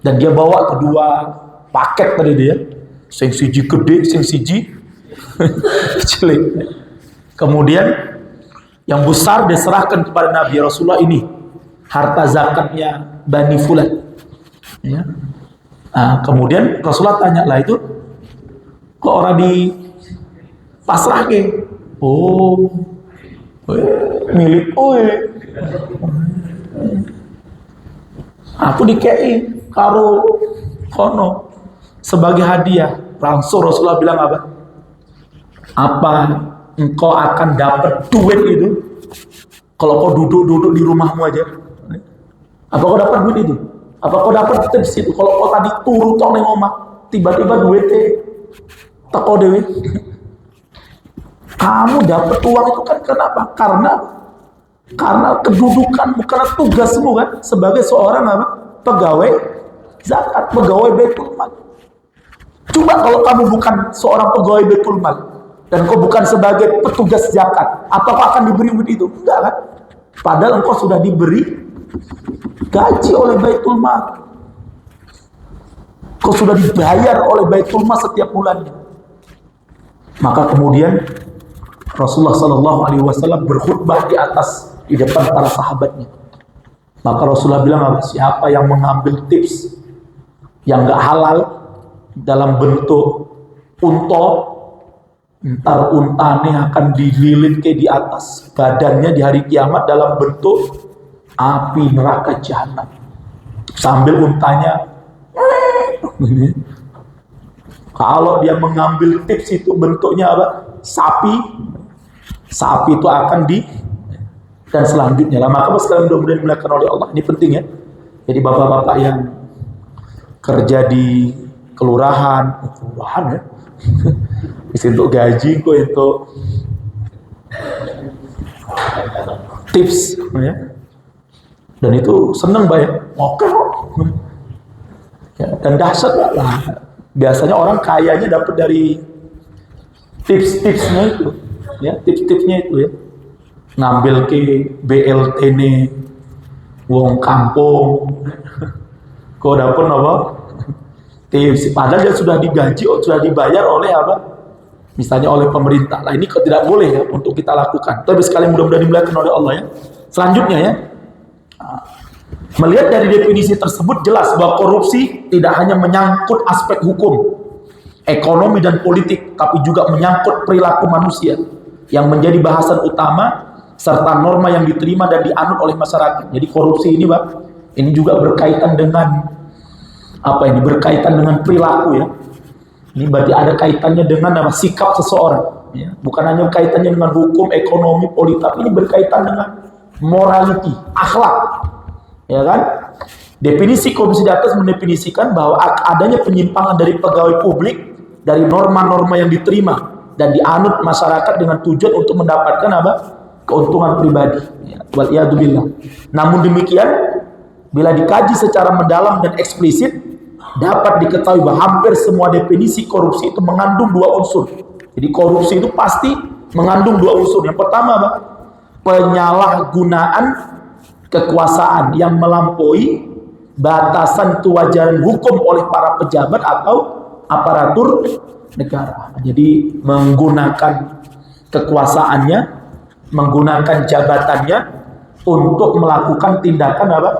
dan dia bawa kedua paket tadi dia, sing siji gede, sing siji cilik. Kemudian yang besar diserahkan kepada Nabi. Rasulullah, ini harta zakatnya Bani Fulan, ya. Kemudian Rasulullah tanya, lah itu kok orang di pasrah ke? Oh, milik aku dikei karo kono sebagai hadiah. Langsung Rasulullah bilang apa? Apa engkau akan dapat duit itu kalau kau duduk-duduk di rumahmu aja? Apa kau dapat duit itu? Apa kau dapat tips itu? Kalau kau tadi turu tok ning omah, tiba-tiba duitnya teko dewe. Kamu dapat uang itu kan kenapa? Karena kedudukanmu, karena tugasmu kan sebagai seorang apa? Pegawai zakat, pegawai Baitul Mal. Coba kalau kamu bukan seorang pegawai Baitul Mal dan kau bukan sebagai petugas zakat, apakah akan diberi duit itu? Enggak kan? Padahal engkau sudah diberi gaji oleh Baitul Mal. Kau sudah dibayar oleh Baitul Mal setiap bulannya. Maka kemudian Rasulullah Sallallahu Alaihi Wasallam berkhutbah di depan para sahabatnya. Maka Rasulullah bilang apa? Siapa yang mengambil tips yang gak halal dalam bentuk unta, ntar untane akan dililit ke di atas badannya di hari kiamat dalam bentuk api neraka jahanam, sambil untanya kalau dia mengambil tips itu bentuknya apa? Sapi itu akan dan selanjutnya lah. Maka sekalian mudah-mudahan dimuliakan oleh Allah, ini penting ya. Jadi bapak-bapak yang kerja di kelurahan ya, untuk gaji kok itu tips ya. Dan itu seneng banyak, oke kok. Ya, dan dahsyat lah. Biasanya orang kayanya dapat dari tips-tipsnya itu, ya, tips-tipsnya itu ya. Ngambil ke BLT nih, wong kampung, kok dapat apa? Tips. Padahal dia sudah digaji, sudah dibayar oleh apa? Misalnya oleh pemerintah. Nah ini kok tidak boleh ya untuk kita lakukan. Tapi sekali mudah-mudahan dimuliakan oleh Allah ya. Selanjutnya ya, melihat dari definisi tersebut jelas bahwa korupsi tidak hanya menyangkut aspek hukum, ekonomi dan politik, tapi juga menyangkut perilaku manusia yang menjadi bahasan utama serta norma yang diterima dan dianut oleh masyarakat. Jadi korupsi ini, Pak, ini juga berkaitan dengan apa ini? Berkaitan dengan perilaku ya. Ini berarti ada kaitannya dengan apa? Sikap seseorang. Ya. Bukan hanya kaitannya dengan hukum, ekonomi, politik, tapi ini berkaitan dengan morality, akhlak. Ya kan? Definisi korupsi di atas mendefinisikan bahwa adanya penyimpangan dari pegawai publik dari norma-norma yang diterima dan dianut masyarakat dengan tujuan untuk mendapatkan apa? Keuntungan pribadi. Ya, waliyadzubillah. Namun demikian, bila dikaji secara mendalam dan eksplisit, dapat diketahui bahwa hampir semua definisi korupsi itu mengandung dua unsur. Jadi korupsi itu pasti mengandung dua unsur. Yang pertama apa? Penyalahgunaan kekuasaan yang melampaui batasan kewajaran hukum oleh para pejabat atau aparatur negara. Jadi menggunakan kekuasaannya, menggunakan jabatannya untuk melakukan tindakan apa?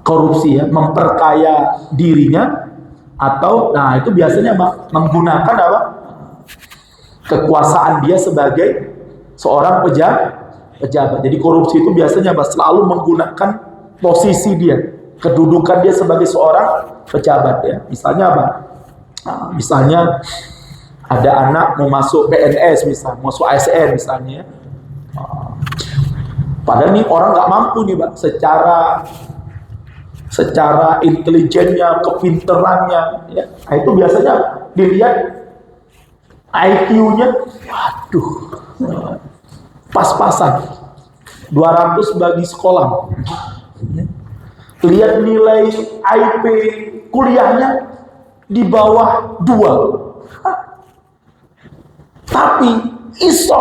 Korupsi ya, memperkaya dirinya atau itu biasanya menggunakan apa? Kekuasaan dia sebagai seorang pejabat. Jadi korupsi itu biasanya selalu menggunakan posisi dia, kedudukan dia sebagai seorang pejabat ya. Misalnya apa? Misalnya ada anak mau masuk PNS misalnya, mau masuk ASN misalnya. Padahal nih orang nggak mampu nih Pak, secara intelijennya, kepinterannya ya. Nah, itu biasanya dilihat IQ-nya, waduh, pas-pasan 200 bagi sekolah. Lihat nilai IP kuliahnya di bawah 2, tapi ISO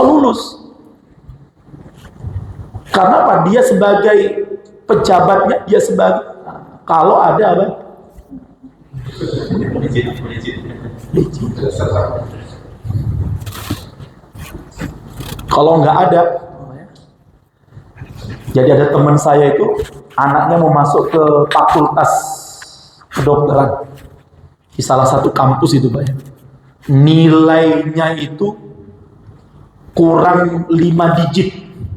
lulus. Karena apa? Dia sebagai pejabatnya, dia sebagai kalau ada apa? Kalau nggak ada, jadi ada teman saya itu anaknya mau masuk ke fakultas kedokteran di salah satu kampus itu Pak ya. Nilainya itu kurang 5 digit.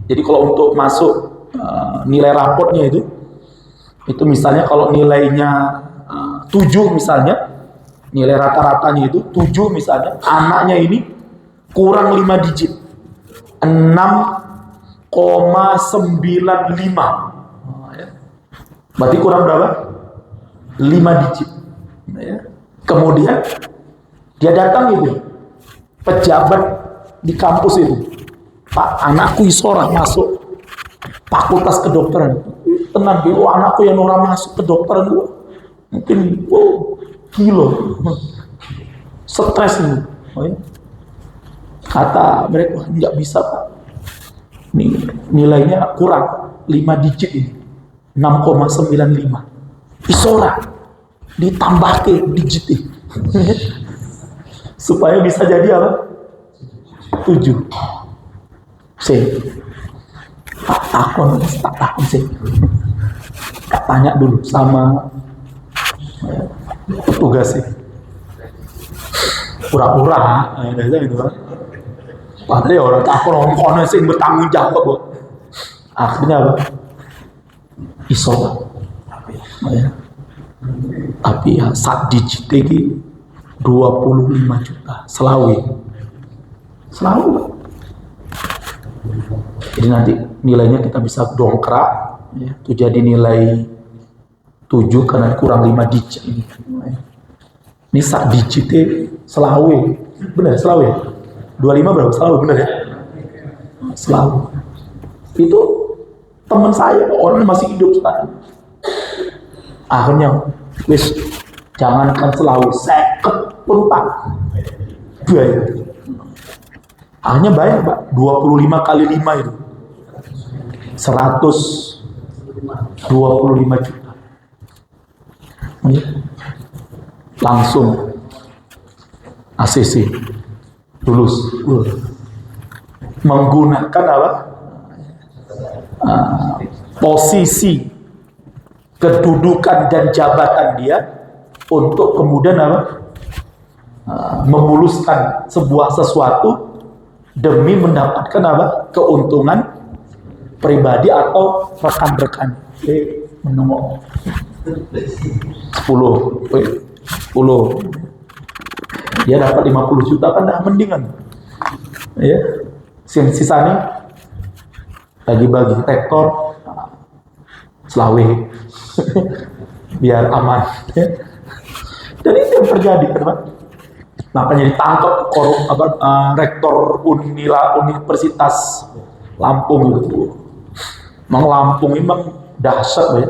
Jadi kalau untuk masuk nilai rapotnya itu misalnya kalau nilainya 7 misalnya, nilai rata-ratanya itu 7 misalnya, anaknya ini kurang 5 digit, 6,95. Berarti kurang berapa? 5 digit. Kemudian dia datang itu pejabat di kampus itu, Pak, anakku isora masuk fakultas kedokteran. Tenang, anakku yang orang masuk kedokteran mungkin kilo stres nih. Kata mereka nggak bisa Pak, nilainya kurang 5 digit ini, 6,95. Isora ditambah ke digit ini supaya bisa jadi apa? 7. Tak takon sih. Tak tanya dulu sama petugas sih. Pura-pura, gitu kan. Padahal orang takon orang sing bertanggung jawab kok. Akhirnya apa? Iso. Tapi ya sak digit iki 25 juta selawe. Jadi nanti nilainya kita bisa dongkrak ya, itu jadi nilai 7 karena kurang 5 digit ini. Ini sak digitnya selawe. Benar selawe? 25 berapa? Selawe benar ya? Selawe. Itu teman saya, orang masih hidup sekarang. Akhirnya wis jangankan selawe, 50 pun tak. Bayar. Hanya bayar Pak, 25 kali 5 itu 125 juta. Langsung ACC lulus. Menggunakan apa? Posisi, kedudukan dan jabatan dia untuk kemudian apa? Memuluskan sebuah sesuatu demi mendapatkan apa? Keuntungan pribadi atau rekan-rekan. Menunggu 10 dia dapat 50 juta kan dah mendingan ya. Sisanya bagi-bagi rektor selawe biar aman ya. Dan itu yang terjadi kan. Makanya ditangkap rektor Universitas Lampung itu. Memang Lampung memang dahsyat ya.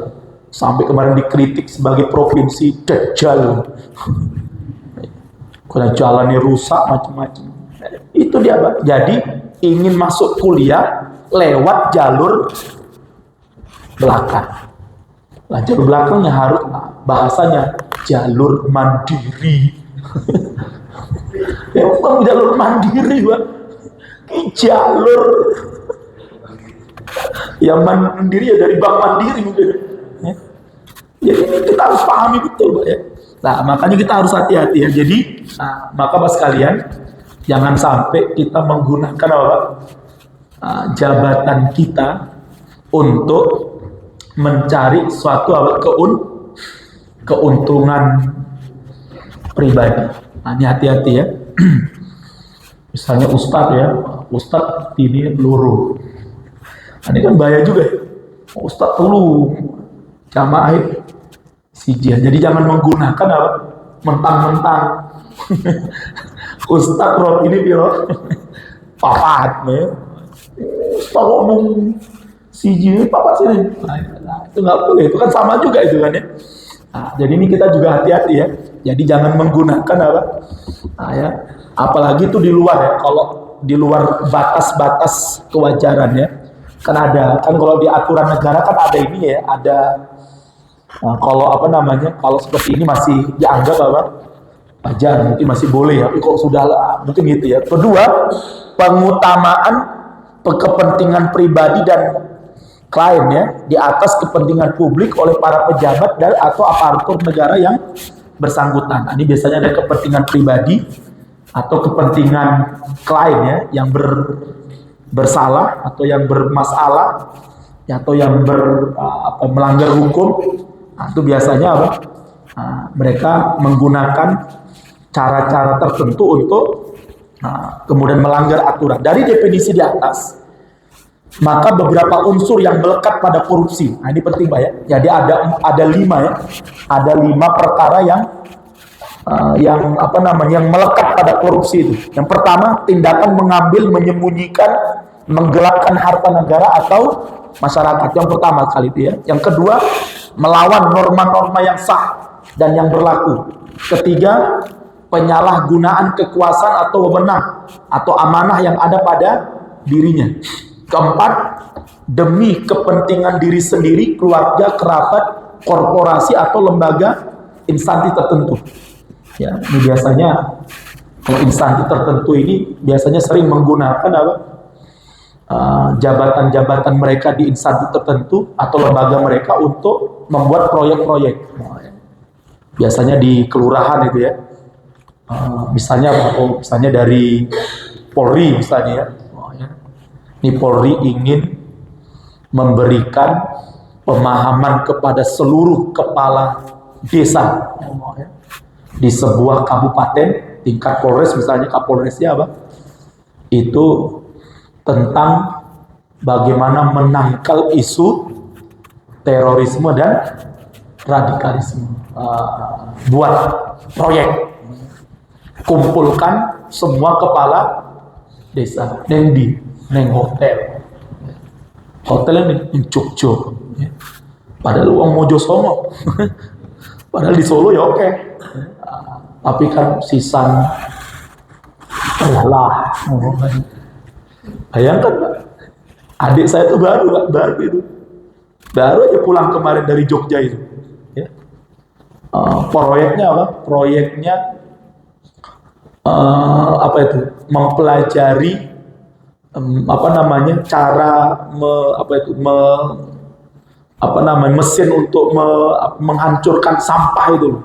Sampai kemarin dikritik sebagai provinsi Dajjal. Karena jalannya rusak macam-macam. Itu dia, Pak. Jadi ingin masuk kuliah lewat jalur belakang. Nah, jalur belakangnya harus bahasanya jalur mandiri. Ya, Bang, jalur mandiri, Pak. Jalur yang mandiri ya dari Bank Mandiri mungkin. Ya. Jadi kita harus pahami betul, Pak ya. Nah, makanya kita harus hati-hati ya. Jadi, maka Bapak sekalian, jangan sampai kita menggunakan apa? Jabatan kita untuk mencari suatu keuntungan pribadi. Nah, ini hati-hati ya. Misalnya Ustadz ya, Ustadz ini peluru. Nah, ini kan bahaya juga ya. Ustadz peluru, jamaah sijil. Jadi jangan menggunakan apa? Mentang-mentang. Ustadz roh ini biro papat ya. Ustadz ngomong sijil papat sini. Nah, itu nggak boleh. Itu kan sama juga itu kan ya. Nah, jadi ini kita juga hati-hati ya. Jadi jangan menggunakan apa? Nah, ya. Apalagi itu di luar ya. Kalau di luar batas-batas kewajaran ya. Kan kalau di aturan negara kan ada ini ya, ada kalau apa namanya, kalau seperti ini masih dianggap apa? Wajar, mungkin masih boleh ya. Tapi kok sudah mungkin gitu ya. Kedua, pengutamaan kepentingan pribadi dan klien ya di atas kepentingan publik oleh para pejabat dan atau aparatur negara yang bersangkutan. Nah, ini biasanya ada kepentingan pribadi atau kepentingan klien ya yang bersalah atau yang bermasalah ya, atau yang melanggar hukum. Nah, itu biasanya apa? Mereka menggunakan cara-cara tertentu untuk kemudian melanggar aturan. Dari definisi di atas, maka beberapa unsur yang melekat pada korupsi. Nah, ini penting Pak ya. Jadi ada 5 ya. Ada 5 perkara yang melekat pada korupsi itu. Yang pertama, tindakan mengambil, menyembunyikan, menggelapkan harta negara atau masyarakat. Yang pertama kali itu ya. Yang kedua, melawan norma-norma yang sah dan yang berlaku. Ketiga, penyalahgunaan kekuasaan atau wewenang atau amanah yang ada pada dirinya. Keempat, demi kepentingan diri sendiri, keluarga, kerabat, korporasi atau lembaga instansi tertentu. Ya, ini biasanya kalau instansi tertentu ini biasanya sering menggunakan apa? Jabatan-jabatan mereka di instansi tertentu atau lembaga mereka untuk membuat proyek-proyek. Biasanya di kelurahan itu ya. Misalnya dari Polri misalnya ya. Ini Polri ingin memberikan pemahaman kepada seluruh kepala desa di sebuah kabupaten tingkat Polres, misalnya Kapolresnya apa? Itu tentang bagaimana menangkal isu terorisme dan radikalisme. Buat proyek, kumpulkan semua kepala desa neng hotel ini cuk ya. Padahal uang Mojo Songo. Padahal di Solo ya oke. Tapi kan sisan lah. Bayangkan Pak, adik saya itu baru aja pulang kemarin dari Jogja itu ya. Proyeknya apa? Proyeknya mempelajari cara mesin untuk menghancurkan sampah itu.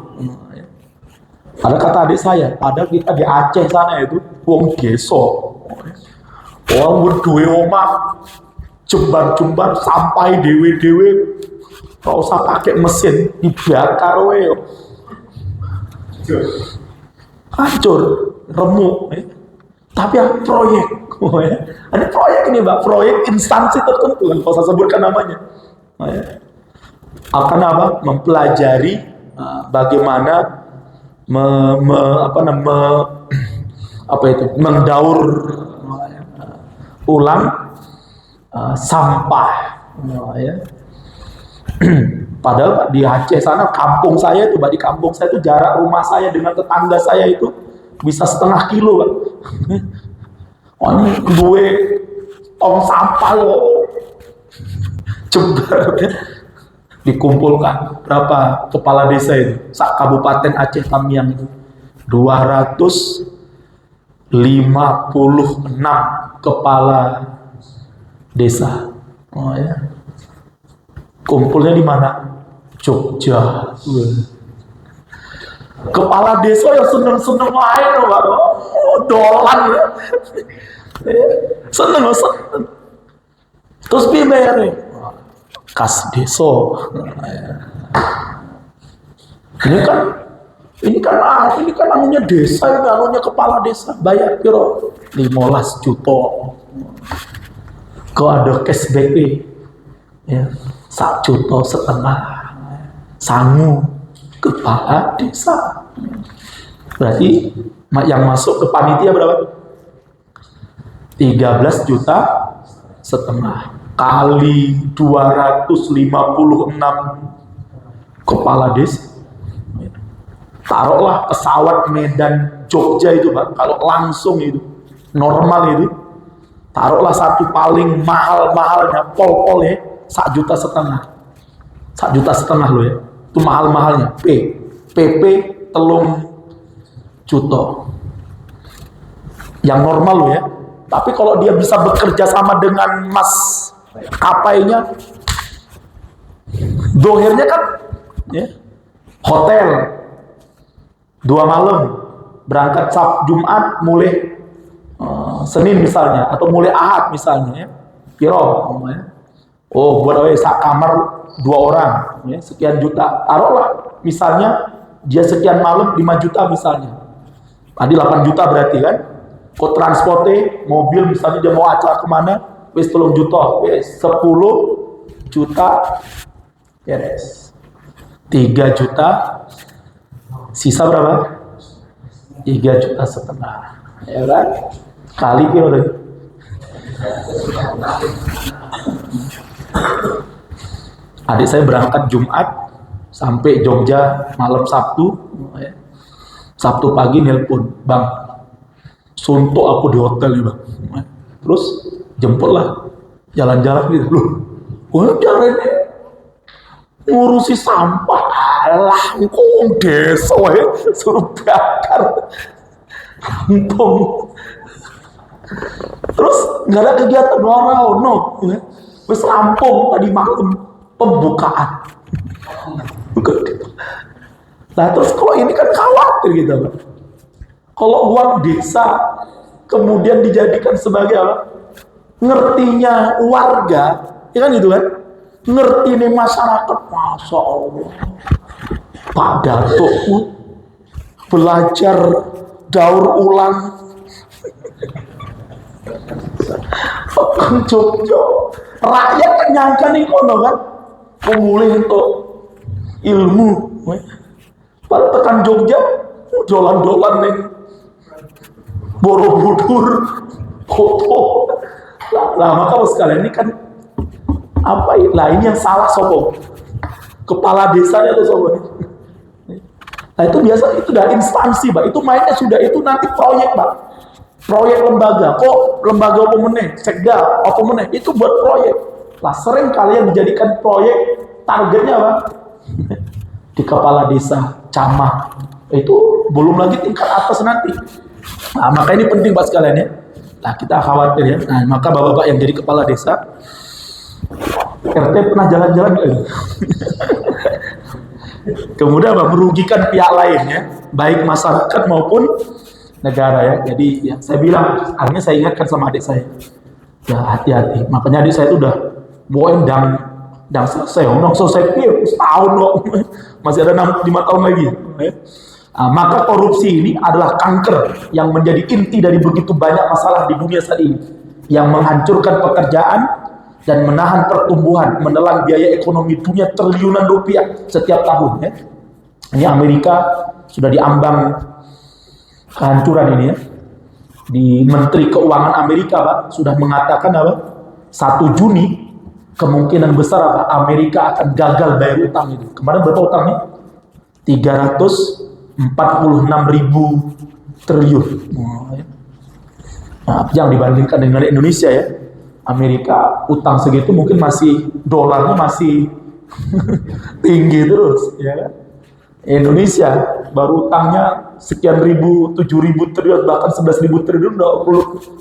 Ada kata adik saya, padahal kita di Aceh sana itu wong geso. Wong berduwe omah jembar-jembar sampai dewe-dewe gak usah pakai mesin, dibakar we. Hancur, remuk. Tapi yang proyek, ada proyek ini Mbak, proyek instansi tertentu kan, kalau saya sebutkan namanya. Akan mempelajari bagaimana mendaur ulang sampah. Padahal Pak, di Aceh sana, kampung saya itu Pak, di kampung saya itu jarak rumah saya dengan tetangga saya itu bisa setengah kilo Pak. Oh, ini gue tong sampah loh, jebar. Dikumpulkan berapa kepala desa itu, Kabupaten Aceh Tamiang itu 256 kepala desa. Oh ya, kumpulnya di mana? Jogja. Kepala desa yang seneng-seneng lain loh, Pak. Oh, dolan ya. Seneng. Terus biar kas deso. Ini kan anunya desa, ini anunya kepala desa. Bayar piro 15 juta. Kau ada cashback ya, 1,5 juta. Sangu kepala desa. Berarti yang masuk ke panitia berapa? 13,5 juta kali 256 kepala desa. Taruhlah pesawat Medan Jogja itu Pak, kalau langsung itu normal itu, taruhlah satu paling mahal-mahalnya pol-pol ya 1,5 juta loh ya, itu mahal-mahalnya. PP telung juta yang normal loh ya. Tapi kalau dia bisa bekerja sama dengan mas kapainya, dohirnya kan ya, hotel 2 malam, berangkat Jumat mulai Senin misalnya, atau mulai Ahad misalnya ya, piro ya. Oh, buat sak kamar 2 orang ya, sekian juta. Taruhlah misalnya dia sekian malam 5 juta misalnya, tadi 8 juta berarti kan. Kok transportnya mobil misalnya dia mau acara kemana, wis 3 juta, wis 10 juta beres. 3 juta, sisa berapa? 3,5 juta ya kan? Kali piro tadi? Adik saya berangkat Jumat sampai Jogja malam Sabtu ya. Sabtu pagi nelpon, Bang, suntuk aku di hotel nih Bang. Terus jemputlah, jalan-jalan gitu. Loh, caranya ngurusi sampah. Alah, kok desa ya, suruh bakar kampung. Terus nggak ada kegiatan orang, no. Wis rampung tadi malam pembukaan. Nah terus kalau ini kan khawatir gitu Bang. Kalau uang desa kemudian dijadikan sebagai apa? Ngertinya warga, ya kan gitu kan? Ngerti nih masyarakat, Masya Allah. Pak Datuk belajar daur ulang Jogja. Rakyat kan nyangka nih kono kan, pemulih untuk ilmu. Pada tekan Jogja, dolan-dolan nih. Borobudur foto lah maka sekalian ini kan apa lah, ini yang salah sopo kepala desanya tuh sopo. Nah itu biasa itu udah instansi Pak, itu mainnya sudah itu nanti proyek Pak, proyek lembaga kok, lembaga apa meneh, sekda apa meneh, itu buat proyek lah. Sering kalian dijadikan proyek, targetnya apa di kepala desa, camat, itu belum lagi tingkat atas nanti. Nah, maka ini penting Pak sekalian ya. Nah, kita khawatir ya. Nah, maka bapak-bapak yang jadi kepala desa, RT pernah jalan-jalan nggak? Kemudian apa? Merugikan pihak lainnya, baik masyarakat maupun negara ya. Jadi ya, saya bilang, akhirnya saya ingatkan sama adik saya, ya hati-hati. Makanya adik saya itu udah boen dan selesai. Selesai setahun loh, masih ada 5 tahun lagi. Ya. Nah, maka korupsi ini adalah kanker yang menjadi inti dari begitu banyak masalah di dunia saat ini, yang menghancurkan pekerjaan dan menahan pertumbuhan, menelan biaya ekonomi dunia triliunan rupiah setiap tahun ya. Ini Amerika sudah diambang kehancuran ini ya. Di Menteri Keuangan Amerika Pak sudah mengatakan apa? 1 Juni kemungkinan besar apa? Amerika akan gagal bayar utang itu. Kemarin berapa utangnya? 346.000 triliun. Nah, yang dibandingkan dengan Indonesia ya, Amerika utang segitu mungkin masih dolarnya masih tinggi terus, ya kan? Indonesia baru utangnya sekian ribu, 7.000 triliun, bahkan 11.000 triliun,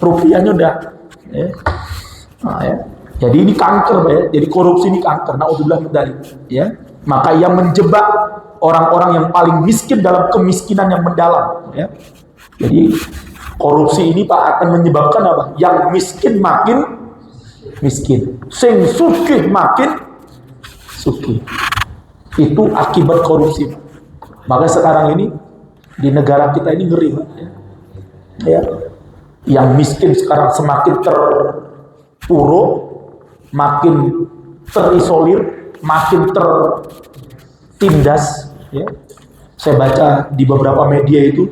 rupiahnya udah. Ya. Nah, ya. Jadi ini kanker, Pak, ya. Jadi korupsi ini kanker. Naudzubillah min dzalik. Ya. Maka yang menjebak orang-orang yang paling miskin dalam kemiskinan yang mendalam. Ya. Jadi korupsi ini Pak akan menyebabkan apa? Yang miskin makin miskin, sing sugih makin sugih. Itu akibat korupsi. Maka sekarang ini di negara kita ini ngeri, Pak. Ya. Yang miskin sekarang semakin terpuruk, makin terisolir, makin tertindas. Ya. Saya baca di beberapa media itu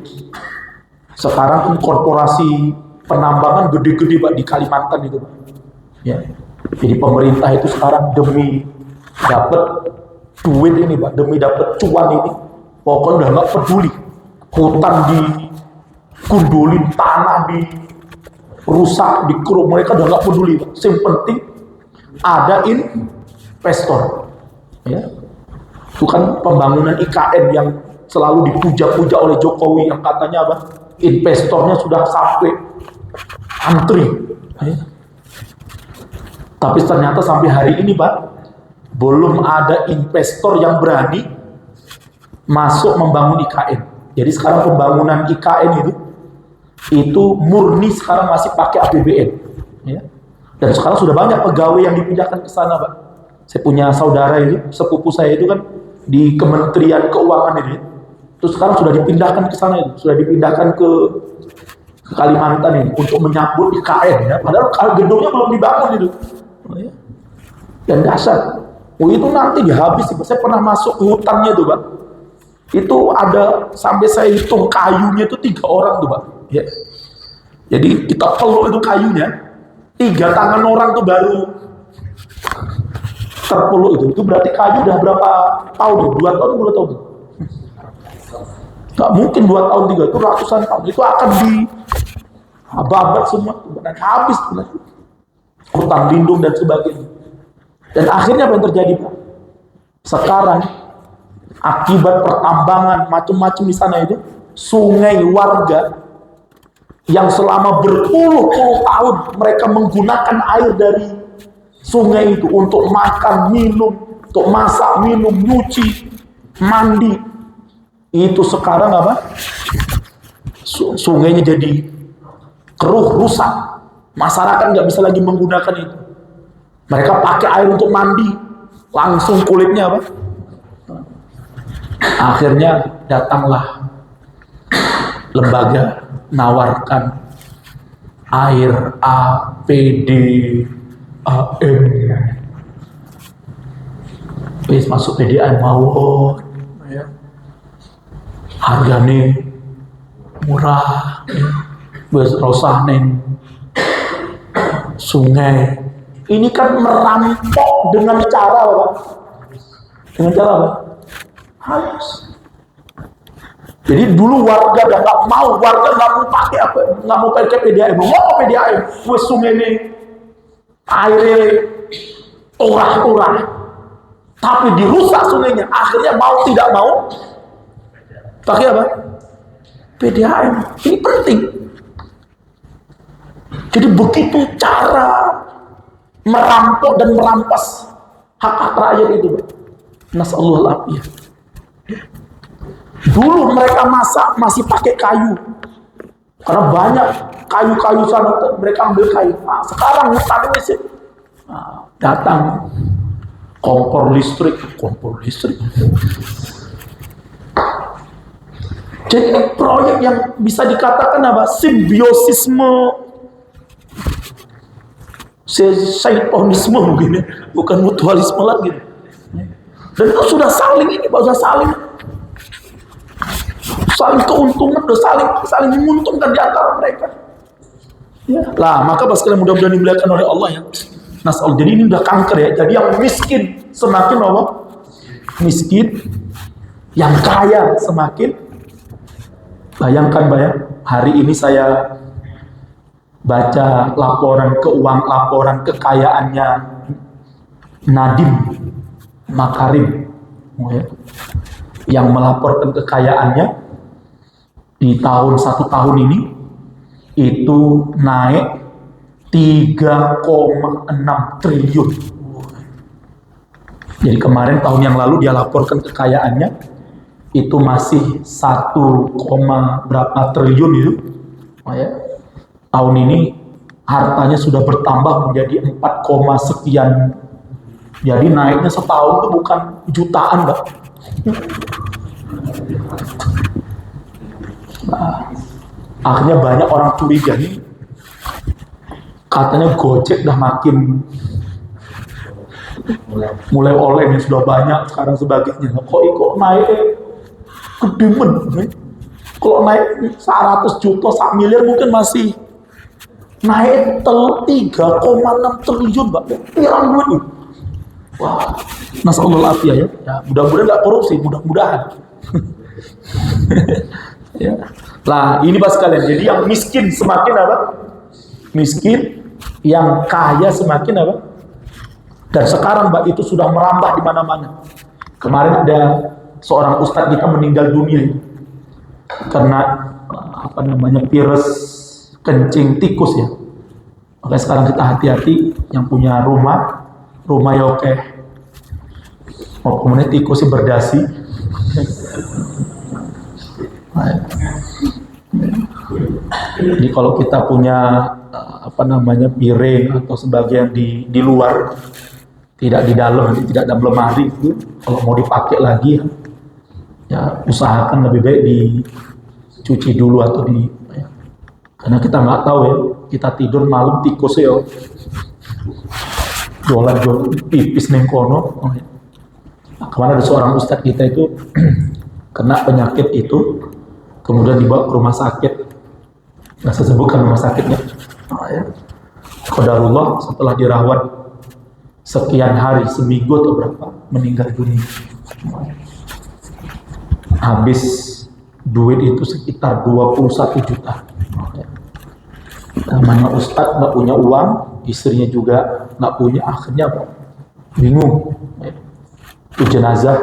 sekarang korporasi penambangan gede-gede Pak di Kalimantan itu, Pak. Ya. Jadi pemerintah itu sekarang demi dapat duit ini Pak, demi dapat cuan ini, pokoknya udah nggak peduli hutan digundulin, tanah dirusak, dikeruk, mereka udah nggak peduli Pak. Yang penting ada investor. Ya. Itu kan pembangunan IKN yang selalu dipuja-puja oleh Jokowi yang katanya apa? Investornya sudah sampai antri. Ya. Tapi ternyata sampai hari ini Pak, belum ada investor yang berani masuk membangun IKN. Jadi sekarang pembangunan IKN itu murni sekarang masih pakai APBN. Ya. Dan sekarang sudah banyak pegawai yang dipindahkan ke sana Pak. Saya punya saudara itu, sepupu saya itu kan di Kementerian Keuangan ini. Terus sekarang sudah dipindahkan ke sana itu, sudah dipindahkan ke Kalimantan ini untuk menyambut IKN ya. Padahal gedungnya belum dibangun itu. Dan dasar, itu nanti dihabis. Saya pernah masuk ke hutannya tuh Pak. Itu ada sampai saya hitung kayunya itu 3 orang tuh Pak. Ya. Jadi kita peluk itu kayunya, 3 tangan orang tuh baru terpeluk itu. Itu berarti kayu udah berapa tahun? 2 tahun, 2 tahun. Gak mungkin 2 tahun 3, itu ratusan tahun. Itu akan dibabat semua dan habis hutan lindung dan sebagainya. Dan akhirnya apa yang terjadi Pak? Sekarang akibat pertambangan macam-macam di sana itu, sungai warga yang selama berpuluh-puluh tahun mereka menggunakan air dari sungai itu untuk makan, minum, untuk masak, minum, nyuci, mandi, itu sekarang apa? Sungainya jadi keruh, rusak. Masyarakat nggak bisa lagi menggunakan itu. Mereka pakai air untuk mandi, langsung kulitnya apa? Akhirnya datanglah lembaga nawarkan air PDAM. Wis masuk PDAM mawon, ya. Harganya murah, ya. Wis rosah neng sungai. Ini kan merampok dengan cara apa? Dengan cara apa? Halus. Jadi dulu warga udah nggak mau, warga nggak mau pakai apa, nggak mau pakai PDAM, mau PDAM, wes sungai ini airnya turah-turah, tapi dirusak sungainya. Akhirnya mau tidak mau pakai apa? PDAM. Ini penting. Jadi begitu cara merampok dan merampas hak-hak rakyat itu, nasallahu alaihi. Dulu mereka masak masih pakai kayu, karena banyak kayu-kayu sana, mereka ambil kayu. Nah, sekarang hutan ini sih, datang kompor listrik. Jadi ini proyek yang bisa dikatakan apa? Simbiosisme, saitonisme mungkin ya, bukan mutualisme lagi. Dan itu sudah saling keuntungan, sudah saling menguntungkan di antara mereka. Ya. Lah, maka pas kalian mudah-mudahan dimuliakan oleh Allah ya. Nas'al. Jadi ini udah kanker ya. Jadi yang miskin semakin apa? Miskin. Yang kaya semakin. Bayangkan hari ini saya baca laporan kekayaannya Nadiem Makarim, yang melaporkan kekayaannya di satu tahun ini itu naik 3,6 triliun. Jadi kemarin tahun yang lalu dia laporkan kekayaannya itu masih 1, berapa triliun itu. Tahun ini hartanya sudah bertambah menjadi 4, sekian. Jadi naiknya setahun itu bukan jutaan, Mbak. Akhirnya banyak orang curiga nih. Katanya Gojek dah makin mulai oleng, sudah banyak sekarang sebagainya. Kok naik kedemen. Kalau naik 100 juta, 1 miliar mungkin masih naik 3,6 triliun, Mbak. Pirang duit nih. Wah, nasallallahu alaihi ya. Mudah-mudahan nggak korupsi, mudah-mudahan. Ya. Lah, ini Pak sekalian. Jadi yang miskin semakin apa? Miskin, yang kaya semakin apa? Dan sekarang Mbak itu sudah merambah di mana-mana. Kemarin ada seorang ustadz kita meninggal dunia karena virus kencing tikus ya. Makanya sekarang kita hati-hati yang punya rumah ya oke. Kemudian tikusnya berdasi. Jadi kalau kita punya piring atau sebagian di luar, tidak di dalam, tidak dalam lemari itu, kalau mau dipakai lagi ya usahakan lebih baik dicuci dulu atau karena kita nggak tahu ya, kita tidur malam tikus ya jualan pipis neng kono. Kemarin ada seorang ustadz kita itu kena penyakit itu, kemudian dibawa ke rumah sakit. Nggak saya sebutkan rumah sakitnya. Qadarullah setelah dirawat sekian hari, seminggu atau berapa, meninggal dunia. Habis duit itu sekitar 21 juta. Namanya ustadz nggak punya uang, istrinya juga nggak punya, akhirnya bingung. Itu jenazah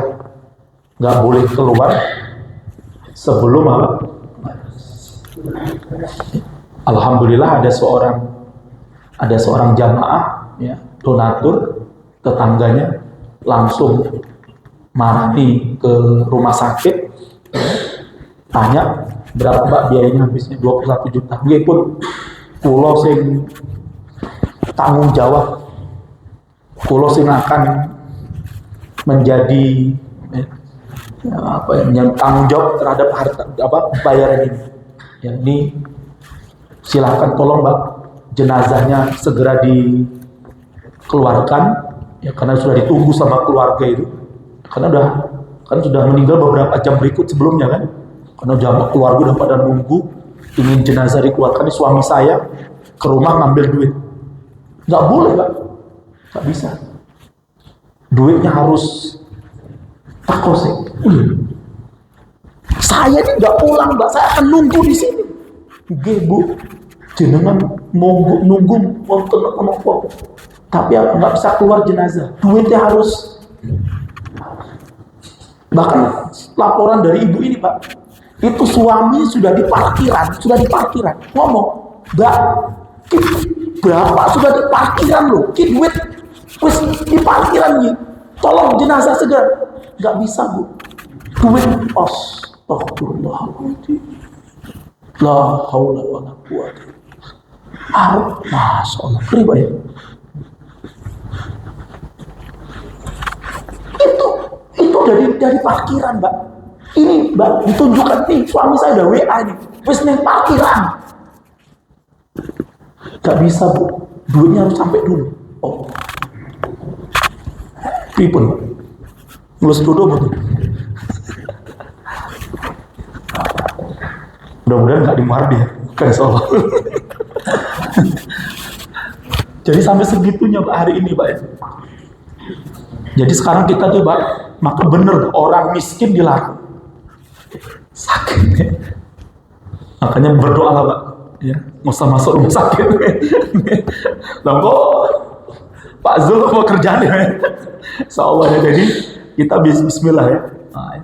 nggak boleh keluar sebelum apa? Alhamdulillah ada seorang jamaah ya, donatur, tetangganya langsung marani ke rumah sakit, tanya berapa Mbak biayanya, habisnya 21 juta. Nggih pun kula sing tanggung jawab, kula sing akan menjadi yang tanggung jawab terhadap harta bayaran ini. Ya, ini silakan tolong Mbak, jenazahnya segera dikeluarkan ya, karena sudah ditunggu sama keluarga itu, karena sudah meninggal beberapa jam berikut sebelumnya kan, karena keluarga udah pada nunggu ingin jenazah dikeluarkan. Ini suami saya ke rumah ngambil duit, nggak boleh Mbak, nggak bisa, duitnya harus takosek. Saya ini nggak pulang Mbak, saya akan nunggu di sini. Nggih Bu, jenengan nunggu wonten menapa, tapi nggak bisa keluar jenazah, duitnya harus. Bahkan laporan dari ibu ini Pak, itu suami sudah di parkiran ngomong, Mbak, berapa sudah di parkiran loh, duit wis di parkiran nih, tolong jenazah segera. Nggak bisa Bu, duit astagfirullahaladzim, la haula wala quwwata. Masya Allah, riba ya. Itu dari parkiran Mbak. Ini Mbak ditunjukkan nih, suami saya udah WA nih, wis neng parkiran. Gak bisa Bu, duitnya harus sampai dulu. Pripun Mbak? Ngelus dulu betul. Mudah-mudahan gak dimarahi ya, kan soal. Jadi sampai segitunya Pak hari ini Pak ya. Jadi sekarang kita coba, maka bener orang miskin dilarang sakit ya. Makanya berdoalah Pak ya, nggak usah masuk rumah sakit. Lah kok Pak Zul mau kerjaan ya? Insyaallah ya. Jadi kita bismillah ya. Nah, ya.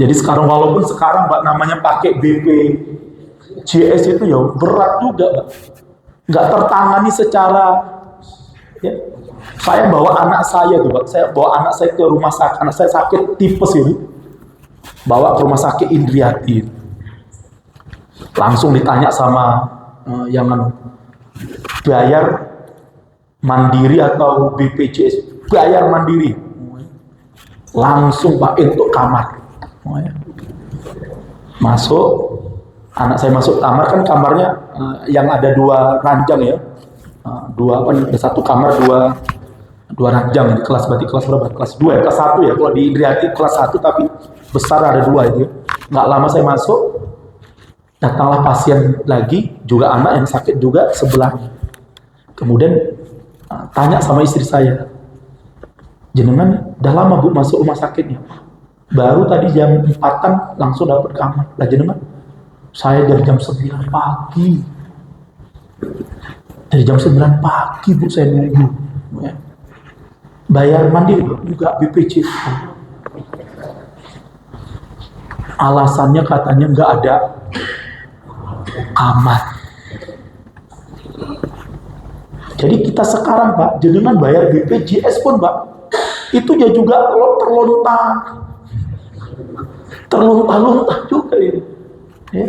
Jadi sekarang walaupun sekarang Pak namanya pakai BPJS itu ya berat juga Pak. Nggak tertangani secara ya. Saya bawa anak saya tuh Pak, saya bawa anak saya ke rumah sakit, anak saya sakit tipes ini, bawa ke rumah sakit Indriati. Langsung ditanya sama yang bayar mandiri atau BPJS, bayar mandiri. Langsung Pak untuk kamar. Masuk, anak saya masuk kamar, kan kamarnya yang ada 2 ranjang ya. Ada 1 kamar 2 ranjang di kelas, berarti kelas berapa? Kelas 2 ya, kelas 1 ya. Kalau di Indriati kelas 1 tapi besar ada 2 itu ya. Nggak lama saya masuk, datanglah pasien lagi, juga anak yang sakit juga sebelahnya. Kemudian tanya sama istri saya, jenengan udah lama Bu masuk rumah sakitnya? Baru tadi jam 4-an langsung dapat kamar. Lah jenengan? Saya dari jam 9 pagi. Dari jam 9 pagi Bu saya nunggu. Ya. Bayar mandiri juga BPJS. Alasannya katanya nggak ada kamar. Jadi kita sekarang Pak, jenengan bayar BPJS pun Pak, itu ya juga terlunta juga ini. Ya.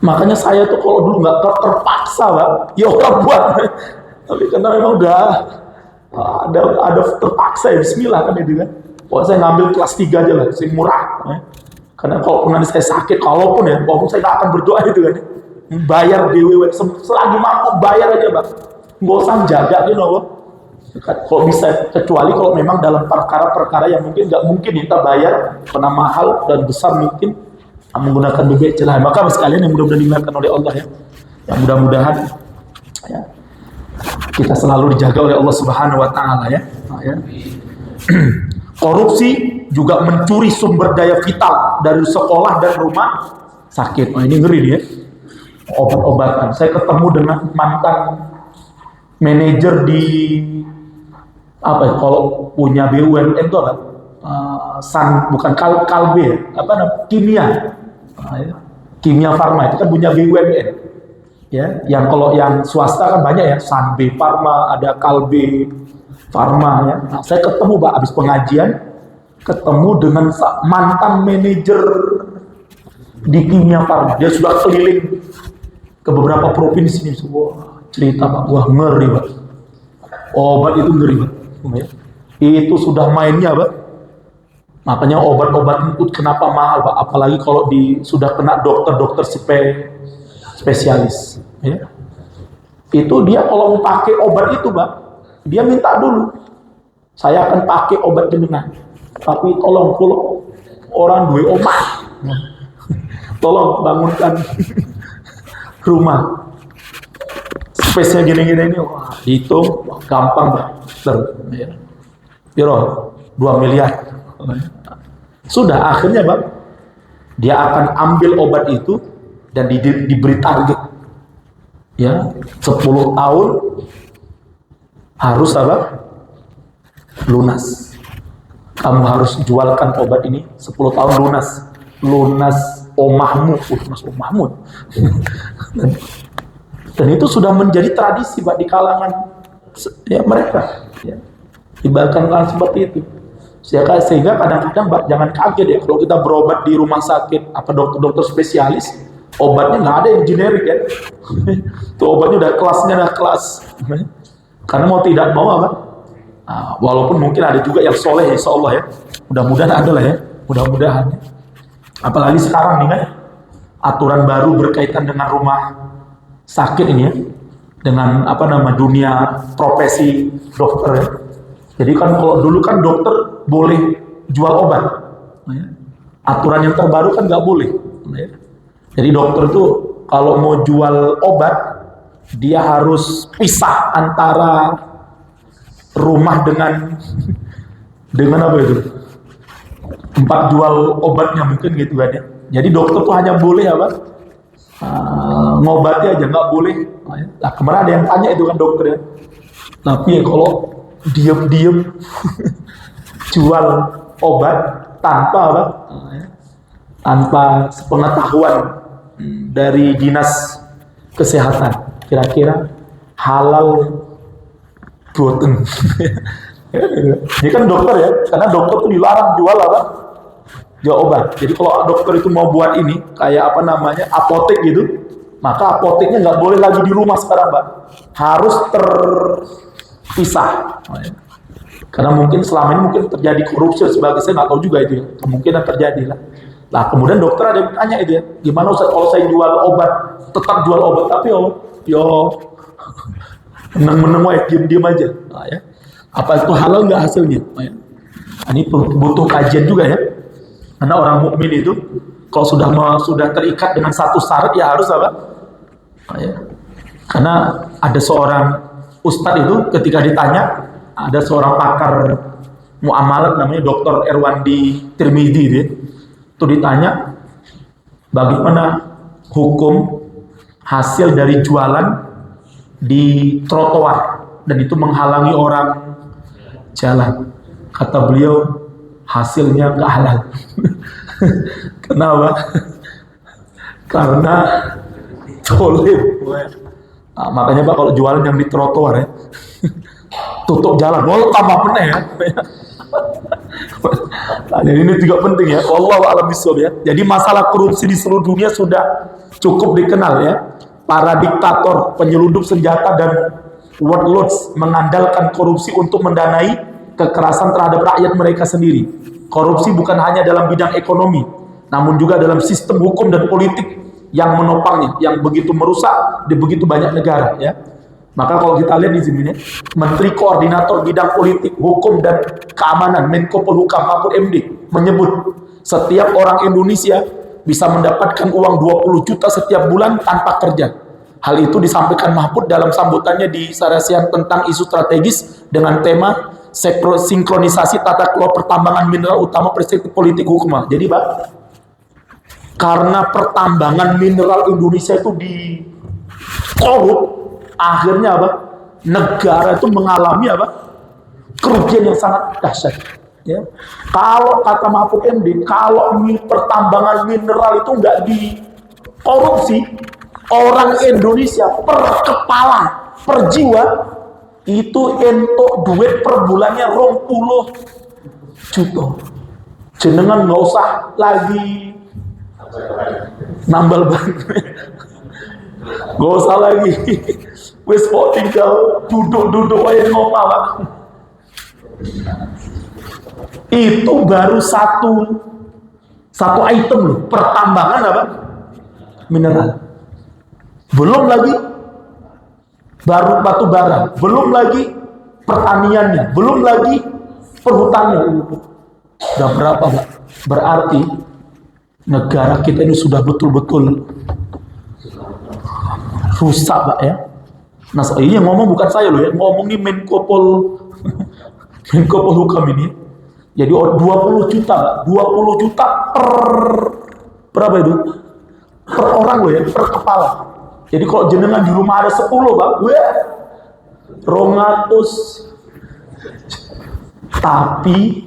Makanya saya tuh kalau dulu nggak terpaksa Pak, ya orang buat. Tapi karena memang udah ada terpaksa ya, bismillah kan itu kan. Pokoknya saya ngambil kelas 3 aja lah, saya murah. Ya. Karena kalau nanti saya sakit, walaupun saya nggak akan berdoa itu kan. Bayar DWW, selagi mampu bayar aja Pak. Nggak usah jaga gitu loh. Kalau bisa, kecuali kalau memang dalam perkara-perkara yang mungkin nggak mungkin kita bayar, karena mahal dan besar mungkin menggunakan BPJS lah. Maka sekalian yang mudah-mudahan dimuliakan oleh Allah ya. Yang mudah-mudahan ya, kita selalu dijaga oleh Allah Subhanahu wa taala ya. Ya. Korupsi juga mencuri sumber daya vital dari sekolah dan rumah sakit. Oh, ini ngeri nih ya. Obat-obatan. Saya ketemu dengan mantan manajer di kalau punya BUMN itu apa? Bukan Kalbe, kimia. Ya. Kimia Farma itu kan punya BUMN. Ya, yang kalau yang swasta kan banyak ya, Sanbe Farma, ada Kalbe Farma ya. Nah, saya ketemu Pak habis pengajian, ketemu dengan mantan manajer di Kimia Farma. Dia sudah keliling ke beberapa provinsi ini, semua cerita Pak, wah ngeri Pak. Obat itu ngeri Pak. Itu sudah mainnya Pak. Makanya obat-obat itu kenapa mahal Pak, apalagi kalau sudah kena dokter-dokter spesialis ya. Itu dia kalau mau pakai obat itu Pak, dia minta dulu, saya akan pakai obat jenengan, tapi tolong kalau orang duwe omah tolong bangunkan rumah space-nya gini-gini ini. Wah, dihitung gampang Pak. Ya. 2 miliar. Sudah akhirnya Pak, dia akan ambil obat itu dan diberi target. Ya, 10 tahun harus apa? Lunas. Kamu harus jualkan obat ini 10 tahun lunas. Lunas omahmu. Dan itu sudah menjadi tradisi Pak di kalangan ya mereka ya. Ibaratkan seperti itu. Sehingga kadang-kadang Pak, jangan kaget ya kalau kita berobat di rumah sakit apa dokter-dokter spesialis, obatnya nggak ada yang generik ya. Tuh obatnya udah kelas. Karena mau tidak mau apa? Nah, walaupun mungkin ada juga yang soleh insya Allah ya. Mudah-mudahan ada lah ya. Mudah-mudahan. Apalagi sekarang nih kan aturan baru berkaitan dengan rumah sakit ini ya, dengan dunia profesi dokter ya. Jadi kan kalau dulu kan dokter boleh jual obat, ya. Aturan yang terbaru kan nggak boleh. Ya. Jadi dokter tuh kalau mau jual obat dia harus pisah antara rumah dengan apa itu? Tempat jual obatnya mungkin gitu kan ya. Jadi dokter tuh hanya boleh apa? Ngobati aja, nggak boleh. Nah, kemarin ada yang tanya itu kan dokter ya. Tapi kalau diem-diem jual obat tanpa apa? Tanpa sepengetahuan dari dinas kesehatan, kira-kira halal boten. Ini kan dokter ya, karena dokter tuh dilarang jual apa? Jual obat. Jadi kalau dokter itu mau buat ini kayak apa namanya apotek gitu, maka apoteknya nggak boleh lagi di rumah sekarang, Pak. Harus terpisah. Karena mungkin selama ini mungkin terjadi korupsi sebagai, saya nggak tahu juga itu ya, kemungkinan terjadi lah. Nah kemudian dokter ada yang tanya itu ya, gimana Ustaz kalau saya jual obat, tetap jual obat tapi meneng-meneng wae, diam-diam aja. Nah, ya. Apa itu halal nggak hasilnya? Nah, ya. Ini butuh kajian juga ya. Karena orang mukmin itu kalau sudah terikat dengan satu syarat ya harus apa? Nah, ya. Karena ada seorang ustadz itu ketika ditanya, ada seorang pakar muamalat namanya Dr. Erwandi Tirmidzi itu ditanya bagaimana hukum hasil dari jualan di trotoar dan itu menghalangi orang jalan. Kata beliau hasilnya nggak halal. Kenapa? Karena tolim. Nah, makanya Pak kalau jualan yang di trotoar ya tutup jalan, tambah peneh ya. Nah, ini juga penting ya. Wallahu a'lam bishawab ya. Jadi masalah korupsi di seluruh dunia sudah cukup dikenal ya. Para diktator, penyelundup senjata dan warlords mengandalkan korupsi untuk mendanai kekerasan terhadap rakyat mereka sendiri. Korupsi bukan hanya dalam bidang ekonomi, namun juga dalam sistem hukum dan politik yang menopangnya, yang begitu merusak di begitu banyak negara ya. Maka kalau kita lihat di sini nih, Menteri Koordinator Bidang Politik, Hukum dan Keamanan Menko Polhukam Mahfud MD menyebut setiap orang Indonesia bisa mendapatkan uang 20 juta setiap bulan tanpa kerja. Hal itu disampaikan Mahfud dalam sambutannya di Sarasian tentang isu strategis dengan tema sinkronisasi tata kelola pertambangan mineral utama perspektif politik hukum. Jadi Pak, karena pertambangan mineral Indonesia itu dikorup, akhirnya apa? Negara itu mengalami apa? Kerugian yang sangat dahsyat. Ya. Kalau kata Mahfud MD, kalau pertambangan mineral itu nggak dikorupsi, orang Indonesia per kepala, per jiwa itu entuk duit per bulannya 20 juta. Jenengan nggak usah lagi nambal ban, nggak usah lagi. Wis kok tinggal duduk-duduk aja ngomong. Itu baru satu item loh, pertambangan apa? Mineral. Belum lagi baru batu bara, belum lagi pertaniannya, belum lagi perhutannya. Udah berapa, Pak? Berarti negara kita ini sudah betul-betul rusak, Pak ya. Nah, ini yang ngomong bukan saya loh ya, ngomong nih Menko Polhukam ini. Jadi 20 juta, 20 juta per berapa itu? Per orang loh ya, per kepala. Jadi kalau jenengan di rumah ada 10, Pak, 200. Tapi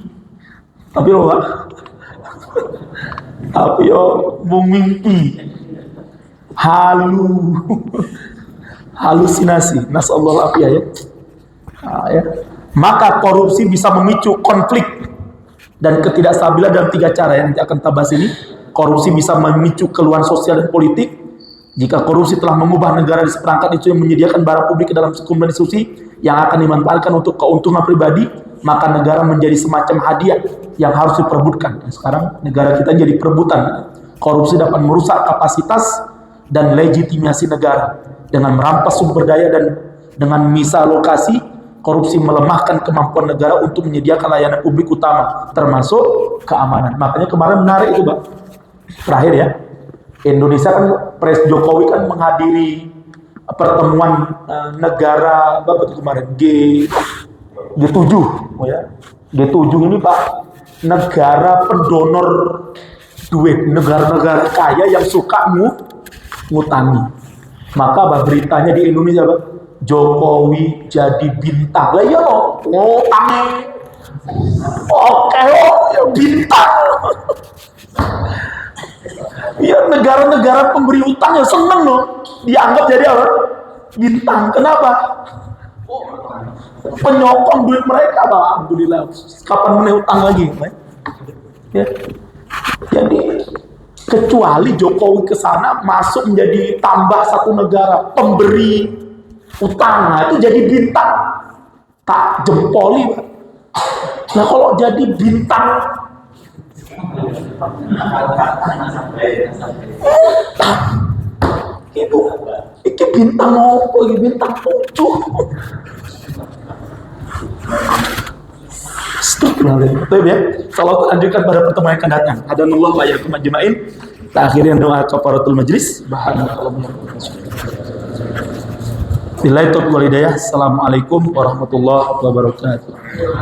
loh, Pak. Tapi yo mimpi. Halusinasi. Nasallahu alaihi ya. Nah, ya. Maka korupsi bisa memicu konflik dan ketidakstabilan dalam 3 cara yang nanti akan kita bahas ini. Korupsi bisa memicu keluhan sosial dan politik. Jika korupsi telah mengubah negara di seperangkat itu yang menyediakan barang publik ke dalam sejumlah institusi yang akan dimanfaatkan untuk keuntungan pribadi, maka negara menjadi semacam hadiah yang harus diperebutkan. Nah, sekarang negara kita jadi perebutan. Korupsi dapat merusak kapasitas dan legitimasi negara dengan merampas sumber daya dan dengan misalokasi. Korupsi melemahkan kemampuan negara untuk menyediakan layanan publik utama, termasuk keamanan. Makanya kemarin menarik itu, Pak. Terakhir ya, Indonesia kan, Presiden Jokowi kan menghadiri pertemuan negara Bapak kemarin G7, ya. G7 ini Pak, negara pendonor duit, negara-negara kaya yang suka ngutangi. Maka Pak, beritanya di Indonesia Pak, Jokowi jadi bintang. Lah iya loh, ngutang. Oke, ya bintang. Ya negara-negara pemberi utang ya seneng loh, dianggap jadi apa? Bintang. Kenapa? Penyokong duit mereka Pak. Alhamdulillah. Kapan meneh utang lagi? Ya. Jadi kecuali Jokowi ke sana masuk menjadi tambah satu negara pemberi utang, nah, itu jadi bintang. Tak jempoli Pak. Nah kalau jadi bintang itu bintang apa? Bintang 7. Astagfirullahaladzim. Ya. Kalau lanjutkan pada pertemuan yang akan datang. Hadanallah wa iyyakum ajma'in. Kita akhiri doa kafaratul majlis. Billahi taufiq wal hidayah. Assalamualaikum warahmatullahi wabarakatuh.